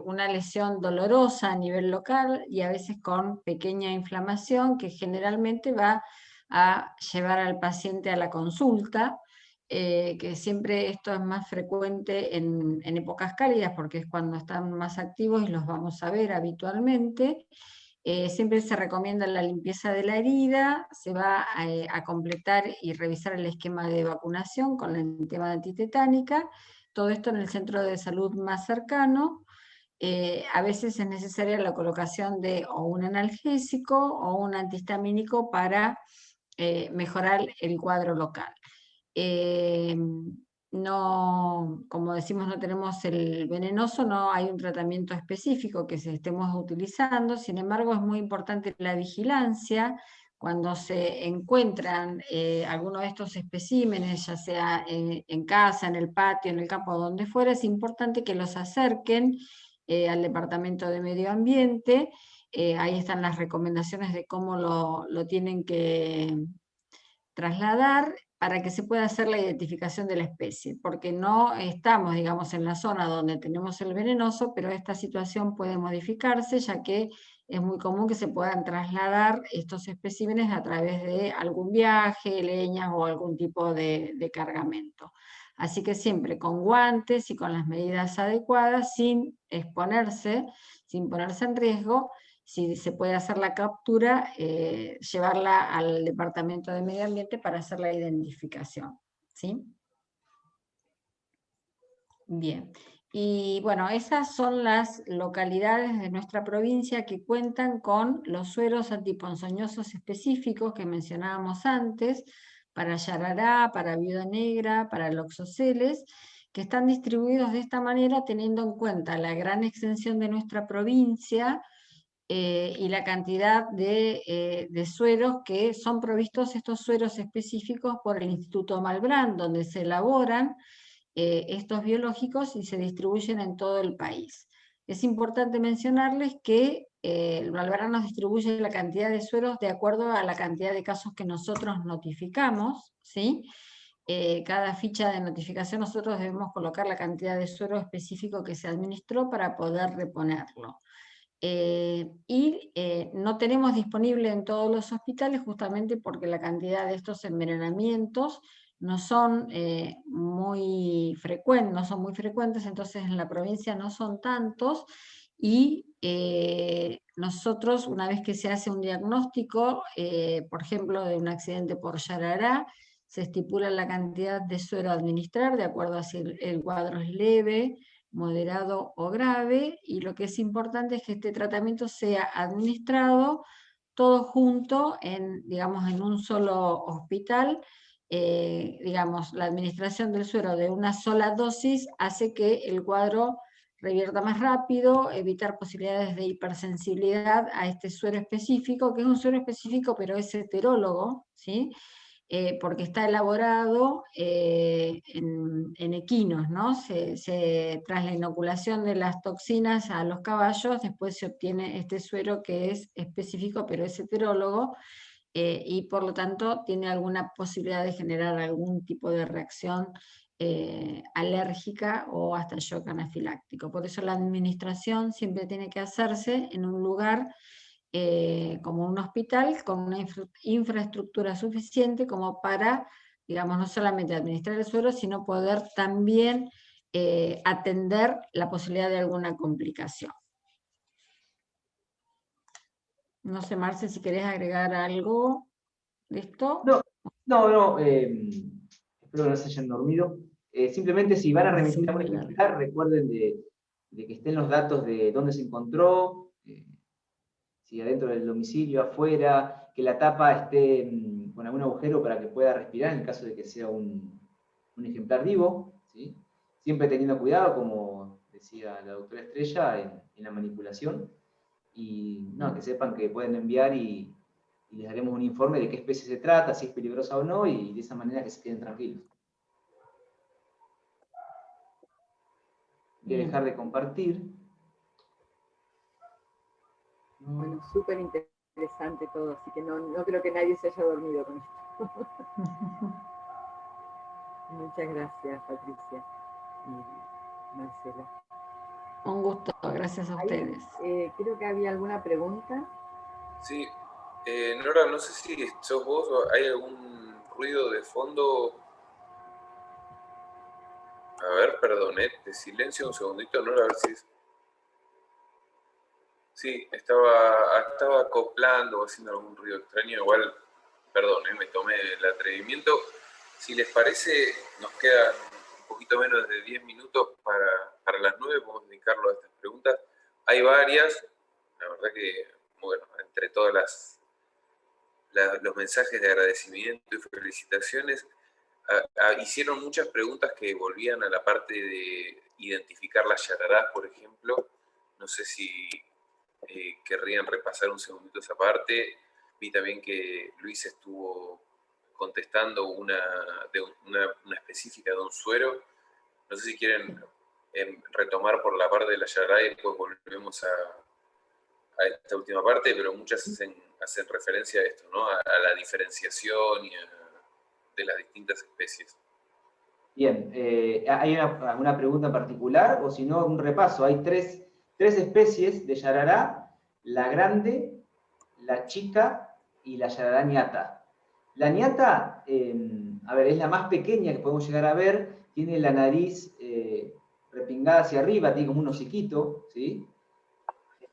una lesión dolorosa a nivel local y a veces con pequeña inflamación que generalmente va a llevar al paciente a la consulta. Que siempre esto es más frecuente en épocas cálidas porque es cuando están más activos y los vamos a ver habitualmente. Siempre se recomienda la limpieza de la herida, se va a completar y revisar el esquema de vacunación con la entema antitetánica, todo esto en el centro de salud más cercano. A veces es necesaria la colocación de o un analgésico o un antihistamínico para mejorar el cuadro local. No, como decimos, no tenemos el venenoso, no hay un tratamiento específico que se estemos utilizando. Sin embargo, es muy importante la vigilancia cuando se encuentran algunos de estos especímenes, ya sea en casa, en el patio, en el campo, donde fuera. Es importante que los acerquen al Departamento de Medio Ambiente. Ahí están las recomendaciones de cómo lo tienen que trasladar para que se pueda hacer la identificación de la especie, porque no estamos, digamos, en la zona donde tenemos el venenoso, pero esta situación puede modificarse, ya que es muy común que se puedan trasladar estos especímenes a través de algún viaje, leñas o algún tipo de cargamento. Así que siempre con guantes y con las medidas adecuadas, sin exponerse, sin ponerse en riesgo. Si se puede hacer la captura, llevarla al Departamento de Medio Ambiente para hacer la identificación, ¿sí? Bien, y bueno, esas son las localidades de nuestra provincia que cuentan con los sueros antiponzoñosos específicos que mencionábamos antes, para yarará, para viuda negra, para loxoceles, que están distribuidos de esta manera teniendo en cuenta la gran extensión de nuestra provincia, y la cantidad de sueros que son provistos, estos sueros específicos, por el Instituto Malbrán, donde se elaboran estos biológicos y se distribuyen en todo el país. Es importante mencionarles que el Malbrán nos distribuye la cantidad de sueros de acuerdo a la cantidad de casos que nosotros notificamos, ¿sí? Cada ficha de notificación nosotros debemos colocar la cantidad de suero específico que se administró para poder reponerlo. No tenemos disponible en todos los hospitales justamente porque la cantidad de estos envenenamientos no son muy frecuentes, entonces en la provincia no son tantos, y nosotros, una vez que se hace un diagnóstico, por ejemplo, de un accidente por yarará, se estipula la cantidad de suero a administrar de acuerdo a si el cuadro es leve, moderado o grave, y lo que es importante es que este tratamiento sea administrado todo junto digamos, en un solo hospital. Digamos, la administración del suero de una sola dosis hace que el cuadro revierta más rápido, evitar posibilidades de hipersensibilidad a este suero específico, que es un suero específico pero es heterólogo, ¿sí? Porque está elaborado en equinos, ¿no? Tras la inoculación de las toxinas a los caballos, después se obtiene este suero que es específico pero es heterólogo, y por lo tanto tiene alguna posibilidad de generar algún tipo de reacción alérgica o hasta shock anafiláctico. Por eso la administración siempre tiene que hacerse en un lugar como un hospital con una infraestructura suficiente como para, digamos, no solamente administrar el suero, sino poder también atender la posibilidad de alguna complicación. No sé, Marce, si querés agregar algo de esto. No, espero que no se hayan dormido. Simplemente si van a remitir a un ejemplar, recuerden de que estén los datos de dónde se encontró, si adentro del domicilio, afuera, que la tapa esté con algún agujero para que pueda respirar en el caso de que sea un ejemplar vivo, ¿sí? Siempre teniendo cuidado, como decía la doctora Estrella, en la manipulación, y no, que sepan que pueden enviar y les daremos un informe de qué especie se trata, si es peligrosa o no, y de esa manera que se queden tranquilos. Voy a dejar de compartir. Bueno, súper interesante todo, así que no creo que nadie se haya dormido con esto. Muchas gracias, Patricia y Marcela. Un gusto, gracias a ustedes. Creo que había alguna pregunta. Sí, Nora, no sé si sos vos o hay algún ruido de fondo. A ver, perdón, de silencio un segundito, Nora, a ver si es... Sí, estaba acoplando o haciendo algún ruido extraño, igual, perdón, me tomé el atrevimiento. Si les parece, nos quedan un poquito menos de 10 minutos para las 9, podemos dedicarlo a estas preguntas. Hay varias, la verdad que, bueno, entre todas los mensajes de agradecimiento y felicitaciones, hicieron muchas preguntas que volvían a la parte de identificar las yararás, por ejemplo. No sé si querrían repasar un segundito esa parte. Vi también que Luis estuvo contestando una específica de un suero. No sé si quieren retomar por la parte de la yarará y después volvemos a esta última parte, pero muchas hacen referencia a esto, ¿no? A la diferenciación de las distintas especies. Bien, ¿hay alguna pregunta en particular? O si no, un repaso. Hay tres especies de yarará: la grande, la chica y la yarará ñata. La ñata, a ver, es la más pequeña que podemos llegar a ver, tiene la nariz repingada hacia arriba, tiene como un hociquito, ¿sí?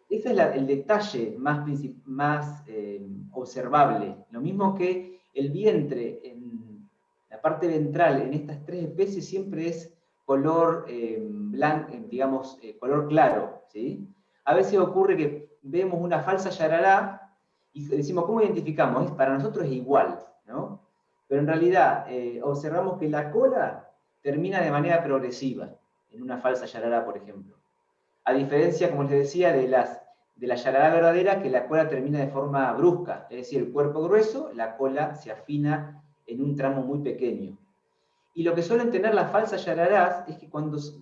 Ese es el detalle más observable. Lo mismo que el vientre, en la parte ventral, en estas tres especies siempre es color blanco, digamos, color claro, ¿sí? A veces ocurre que vemos una falsa yarará y decimos, ¿cómo identificamos? Para nosotros es igual, ¿no? Pero en realidad observamos que la cola termina de manera progresiva, en una falsa yarará, por ejemplo. A diferencia, como les decía, de la yarará verdadera, que la cola termina de forma brusca, es decir, el cuerpo grueso, la cola se afina en un tramo muy pequeño. Y lo que suelen tener las falsas yararás es que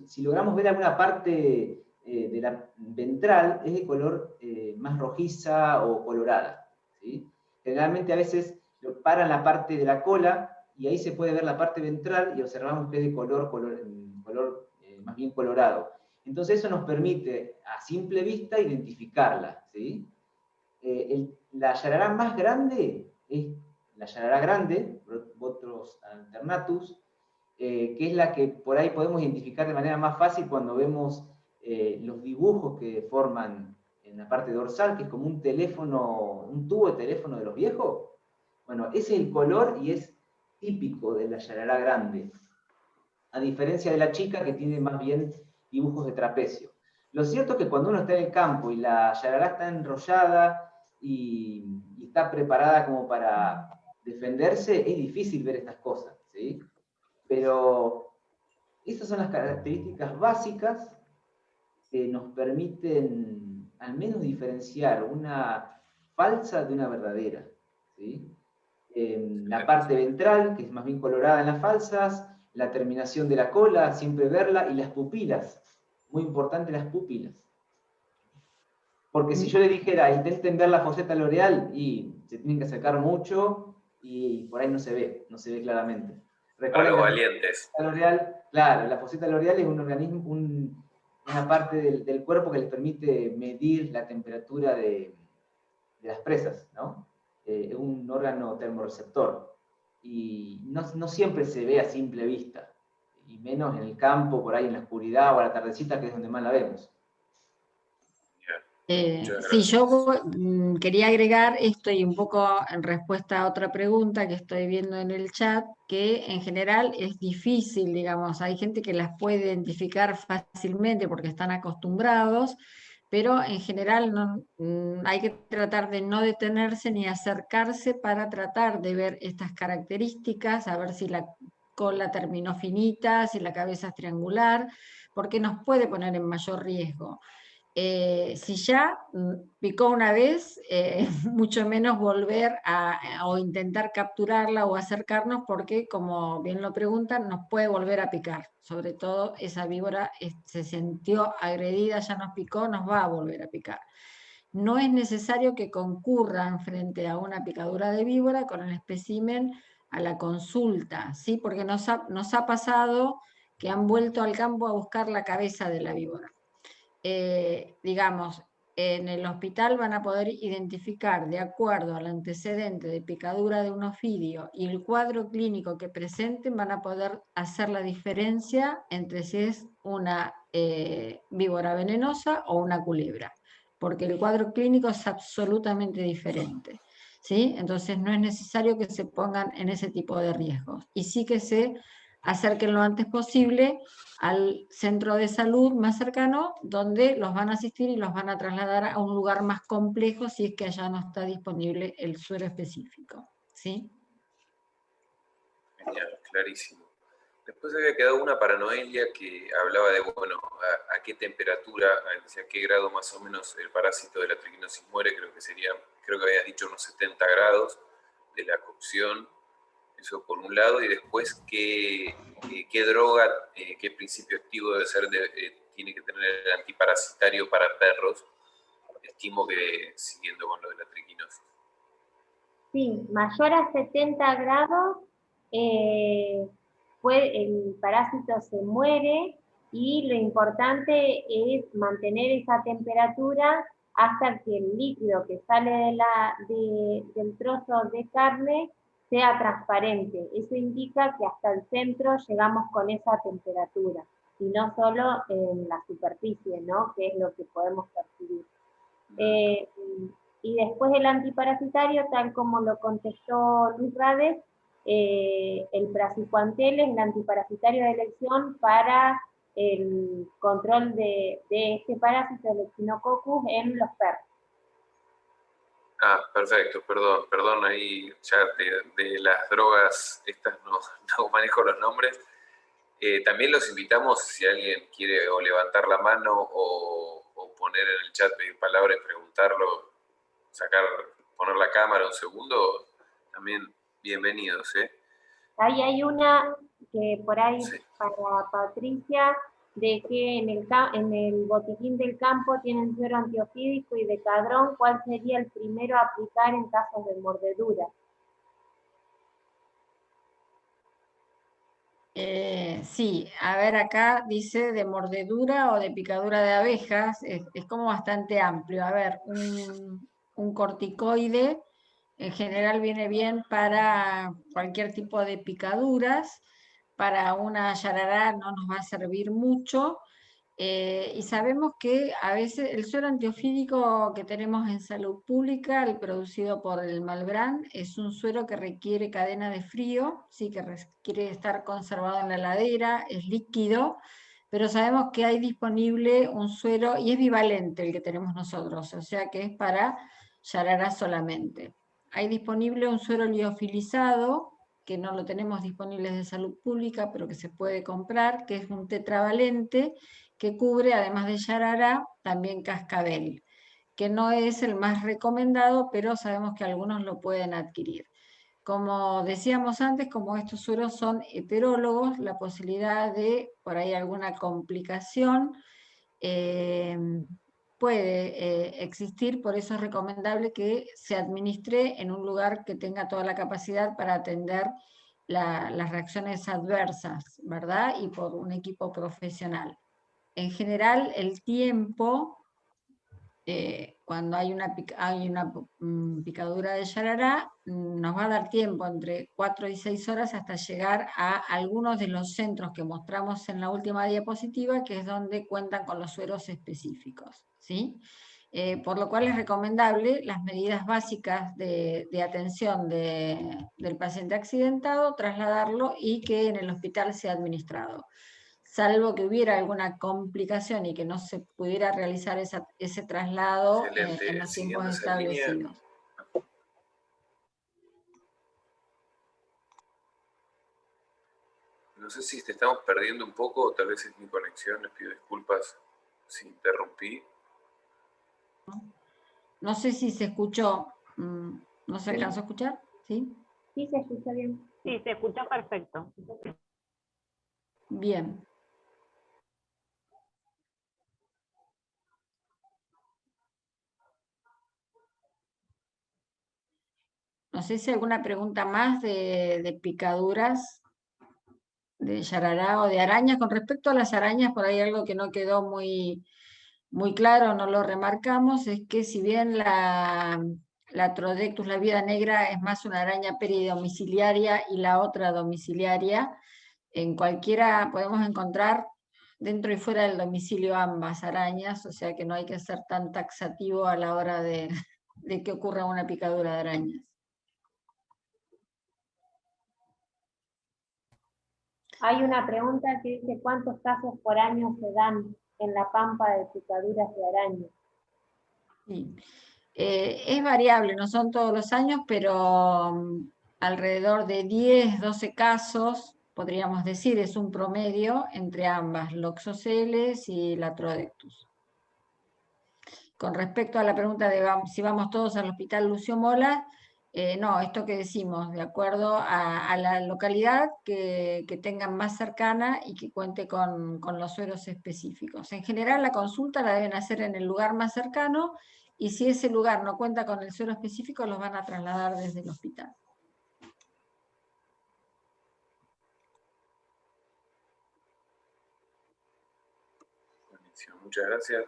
si logramos ver alguna parte de la ventral, es de color más rojiza o colorada, ¿sí? Generalmente a veces lo paran la parte de la cola y ahí se puede ver la parte ventral y observamos que es de color más bien colorado. Entonces eso nos permite a simple vista identificarla, ¿sí? La yarará más grande es la yarará grande, Botrus alternatus, que es la que por ahí podemos identificar de manera más fácil cuando vemos los dibujos que forman en la parte dorsal, que es como un tubo de teléfono de los viejos. Bueno, ese es el color y es típico de la yarará grande, a diferencia de la chica que tiene más bien dibujos de trapecio. Lo cierto es que cuando uno está en el campo y la yarará está enrollada y está preparada como para defenderse, es difícil ver estas cosas, ¿sí? Pero esas son las características básicas que nos permiten al menos diferenciar una falsa de una verdadera, ¿sí? La parte ventral, que es más bien colorada en las falsas, la terminación de la cola, siempre verla, y las pupilas, muy importante las pupilas. Porque si yo le dijera, intenten ver la foseta loreal, y se tienen que acercar mucho, y por ahí no se ve claramente. Para los valientes. L'Oreal, claro, la foseta loreal es un organismo, una parte del cuerpo que les permite medir la temperatura de las presas, ¿no? Es un órgano termorreceptor. Y no siempre se ve a simple vista, y menos en el campo, por ahí en la oscuridad o a la tardecita, que es donde más la vemos. Sí, yo quería agregar esto y un poco en respuesta a otra pregunta que estoy viendo en el chat, que en general es difícil, digamos, hay gente que las puede identificar fácilmente porque están acostumbrados, pero en general hay que tratar de no detenerse ni acercarse para tratar de ver estas características, a ver si la cola terminó finita, si la cabeza es triangular, porque nos puede poner en mayor riesgo. Si ya picó una vez, mucho menos volver o intentar capturarla o acercarnos, porque como bien lo preguntan, nos puede volver a picar. Sobre todo esa víbora se sintió agredida, ya nos picó, nos va a volver a picar. No es necesario que concurran frente a una picadura de víbora con el espécimen a la consulta, ¿sí? Porque nos ha pasado que han vuelto al campo a buscar la cabeza de la víbora. Digamos, en el hospital van a poder identificar, de acuerdo al antecedente de picadura de un ofidio y el cuadro clínico que presenten, van a poder hacer la diferencia entre si es una víbora venenosa o una culebra, porque el cuadro clínico es absolutamente diferente, ¿sí? Entonces no es necesario que se pongan en ese tipo de riesgos, y sí que se acerquen lo antes posible al centro de salud más cercano, donde los van a asistir y los van a trasladar a un lugar más complejo si es que allá no está disponible el suero específico, ¿sí? Genial, clarísimo. Después había quedado una para Noelia que hablaba de, bueno, a qué temperatura, a qué grado más o menos el parásito de la triquinosis muere, creo que habías dicho unos 70 grados de la cocción. Eso por un lado, y después qué droga, qué principio activo debe ser, tiene que tener el antiparasitario para perros. Estimo que siguiendo con lo de la triquinosis. Sí, mayor a 70 grados, el parásito se muere, y lo importante es mantener esa temperatura hasta que el líquido que sale del trozo de carne sea transparente. Eso indica que hasta el centro llegamos con esa temperatura, y no solo en la superficie, ¿no? Que es lo que podemos percibir. Y después el antiparasitario, tal como lo contestó Luis Rades, el praziquantel es el antiparasitario de elección para el control de este parásito, el Echinococcus, en los perros. Ah, perfecto, perdón, ahí ya de las drogas estas no manejo los nombres. También los invitamos, si alguien quiere o levantar la mano o poner en el chat, pedir palabra y preguntarlo, poner la cámara un segundo, también bienvenidos, ¿eh? Ahí hay una que por ahí Sí. Para Patricia, de que en el botiquín del campo tienen suero antiofídico y de cadrón, ¿cuál sería el primero a aplicar en casos de mordedura? Sí, a ver, acá dice de mordedura o de picadura de abejas, es como bastante amplio. A ver, un corticoide en general viene bien para cualquier tipo de picaduras. Para una yarará no nos va a servir mucho. y sabemos que a veces el suero antiofídico que tenemos en salud pública, el producido por el Malbrán, es un suero que requiere cadena de frío, sí, que requiere estar conservado en la heladera, es líquido, pero sabemos que hay disponible un suero, y es bivalente el que tenemos nosotros, o sea que es para yarará solamente. Hay disponible un suero liofilizado, que no lo tenemos disponible de salud pública, pero que se puede comprar, que es un tetravalente, que cubre, además de yarará, también cascabel, que no es el más recomendado, pero sabemos que algunos lo pueden adquirir. Como decíamos antes, como estos sueros son heterólogos, la posibilidad de, por ahí, alguna complicación puede existir, por eso es recomendable que se administre en un lugar que tenga toda la capacidad para atender las reacciones adversas, ¿verdad? Y por un equipo profesional. En general, el tiempo, cuando hay una picadura de yarará, nos va a dar tiempo entre 4 y 6 horas hasta llegar a algunos de los centros que mostramos en la última diapositiva, que es donde cuentan con los sueros específicos, ¿sí? Por lo cual es recomendable las medidas básicas de atención del paciente accidentado, trasladarlo y que en el hospital sea administrado. Salvo que hubiera alguna complicación y que no se pudiera realizar ese traslado en los tiempos establecidos. No sé si te estamos perdiendo un poco, o tal vez es mi conexión, les pido disculpas si interrumpí. No sé si se escuchó, ¿no se alcanzó a escuchar? ¿Sí? Sí, se escucha bien. Sí, se escucha perfecto. Bien. No sé si hay alguna pregunta más de picaduras de yarará o de arañas. Con respecto a las arañas, por ahí algo que no quedó muy claro, no lo remarcamos, es que si bien la Trodectus, la viuda negra, es más una araña peridomiciliaria y la otra domiciliaria, en cualquiera podemos encontrar dentro y fuera del domicilio ambas arañas, o sea que no hay que ser tan taxativo a la hora de que ocurra una picadura de arañas. Hay una pregunta que dice cuántos casos por año se dan en la Pampa de picaduras de araña. Sí. Es variable, no son todos los años, pero alrededor de 10, 12 casos, podríamos decir, es un promedio entre ambas, Loxoceles y la Trodectus. Con respecto a la pregunta de si vamos todos al Hospital Lucio Mola, no, esto que decimos, de acuerdo a la localidad que tengan más cercana y que cuente con los sueros específicos. En general, la consulta la deben hacer en el lugar más cercano, y si ese lugar no cuenta con el suero específico, los van a trasladar desde el hospital. Buenísimo, muchas gracias.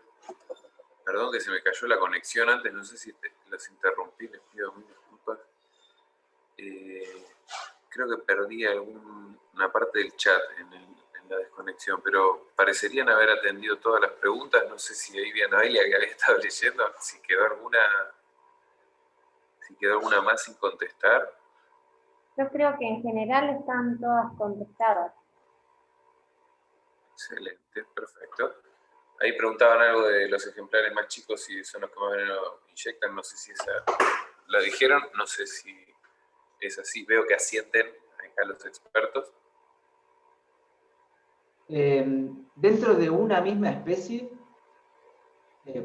Perdón que se me cayó la conexión antes, no sé si los interrumpí, les pido mil disculpas. Creo que perdí una parte del chat en la desconexión, pero parecerían haber atendido todas las preguntas. No sé si ahí vi a Noelia que había estado leyendo, si quedó alguna más sin contestar. Yo creo que en general están todas contestadas. Excelente, perfecto. Ahí preguntaban algo de los ejemplares más chicos, si son los que más veneno inyectan. No sé si la dijeron, no sé si es así. Veo que asienten acá los expertos. Dentro de una misma especie,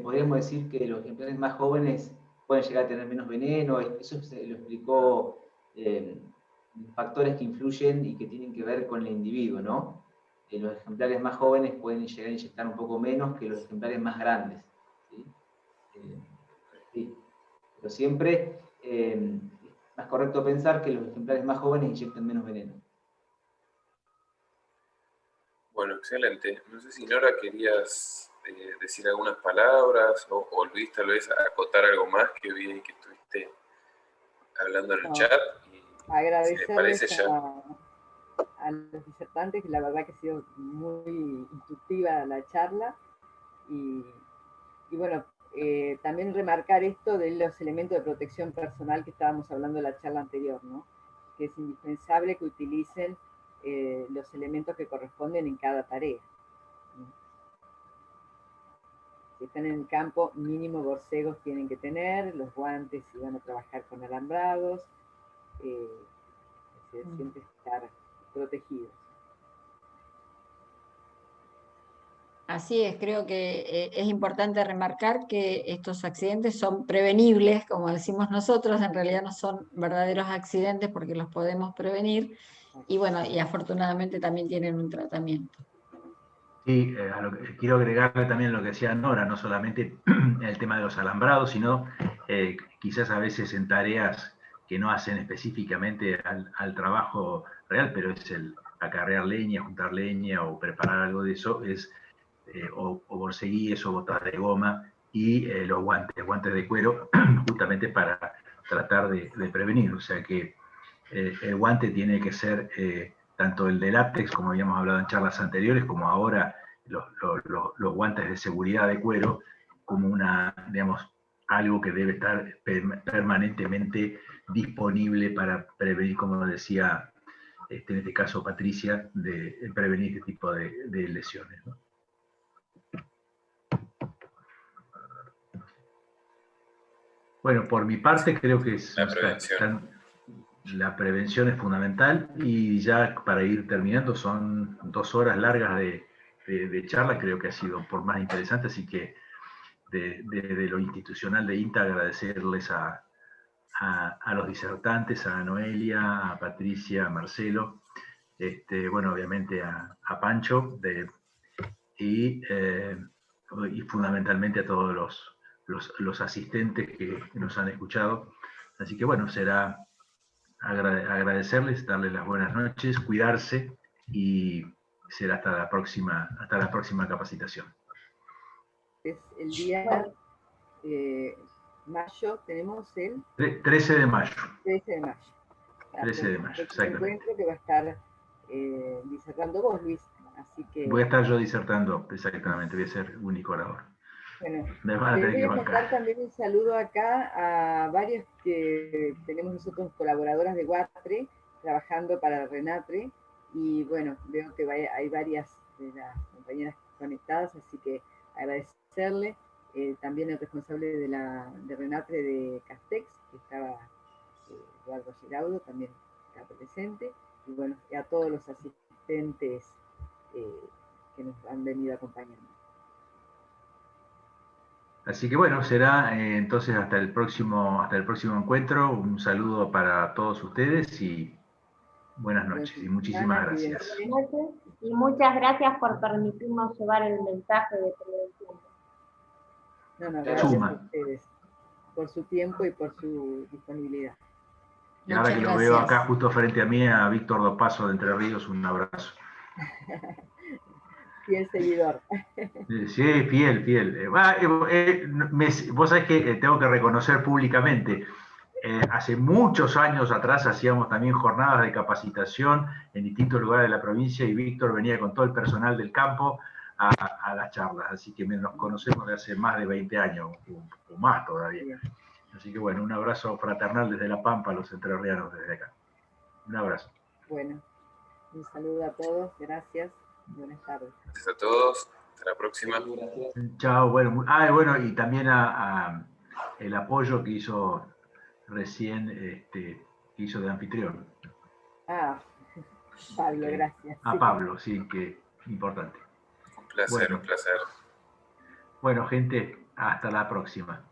podríamos decir que los ejemplares más jóvenes pueden llegar a tener menos veneno. Eso se lo explicó factores que influyen y que tienen que ver con el individuo, ¿no? Los ejemplares más jóvenes pueden llegar a inyectar un poco menos que los ejemplares más grandes, ¿sí? Sí. Pero siempre es más correcto pensar que los ejemplares más jóvenes inyectan menos veneno. Bueno, excelente. No sé si Nora querías decir algunas palabras o Luis tal vez acotar algo más que vi ahí que estuviste hablando en el chat. Y si les parece ya. a los disertantes, que la verdad que ha sido muy instructiva la charla. Y bueno, también remarcar esto de los elementos de protección personal que estábamos hablando en la charla anterior, ¿no? Que es indispensable que utilicen los elementos que corresponden en cada tarea. Si están en el campo, mínimo borcegos tienen que tener, los guantes si van a trabajar con alambrados, siempre estar protegidos. Así es, creo que es importante remarcar que estos accidentes son prevenibles, como decimos nosotros, en realidad no son verdaderos accidentes porque los podemos prevenir, y bueno, y afortunadamente también tienen un tratamiento. Sí, quiero agregarle también lo que decía Nora, no solamente el tema de los alambrados, sino quizás a veces en tareas que no hacen específicamente al trabajo real, pero es el acarrear leña, juntar leña o preparar algo de eso, es o borceguíes o botas de goma y los guantes de cuero, justamente para tratar de prevenir. O sea que el guante tiene que ser tanto el de látex, como habíamos hablado en charlas anteriores, como ahora los guantes de seguridad de cuero, como digamos, algo que debe estar permanentemente disponible para prevenir, como decía en este caso Patricia, de prevenir este tipo de lesiones, ¿no? Bueno, por mi parte creo que la prevención es fundamental, y ya para ir terminando, son 2 horas largas de charla, creo que ha sido por más interesante, así que de lo institucional de INTA agradecerles a los disertantes, a Noelia, a Patricia, a Marcelo, bueno, obviamente a Pancho, y fundamentalmente a todos los asistentes que nos han escuchado. Así que bueno, será agradecerles, darles las buenas noches, cuidarse, y será hasta la próxima capacitación. Es el día mayo, tenemos el 13 de mayo. 13 de mayo. 13 de mayo, exactamente. Encuentro que va a estar disertando vos, Luis. Así que... Voy a estar yo disertando, exactamente, voy a ser único orador. Bueno, me van a tener voy que a mandar también un saludo acá a varios que tenemos nosotros, colaboradoras de Guatre, trabajando para Renatre, y bueno, veo que hay varias de las compañeras conectadas, así que agradecerle. También el responsable de Renatre de Castex, que estaba Eduardo Giraudo, también está presente, y bueno, y a todos los asistentes que nos han venido acompañando. Así que bueno, será entonces hasta el próximo encuentro. Un saludo para todos ustedes y buenas noches y muchísimas gracias. Buenas noches y muchas gracias por permitirnos llevar el mensaje de prevención. No, gracias a ustedes por su tiempo y por su disponibilidad. Y ahora que lo veo acá justo frente a mí, a Víctor Dopazo de Entre Ríos, un abrazo. Fiel seguidor. Sí, fiel. Vos sabés que tengo que reconocer públicamente, hace muchos años atrás hacíamos también jornadas de capacitación en distintos lugares de la provincia, y Víctor venía con todo el personal del campo a las charlas, así que nos conocemos de hace más de 20 años, o más todavía. Así que bueno, un abrazo fraternal desde La Pampa a los entrerrianos desde acá. Un abrazo. Bueno, un saludo a todos, gracias. Buenas tardes. Gracias a todos. Hasta la próxima. Chao. Bueno, y también el apoyo que hizo recién, que hizo de anfitrión. Pablo, gracias. A Pablo, sí, que importante. Un placer, un placer. Bueno, gente, hasta la próxima.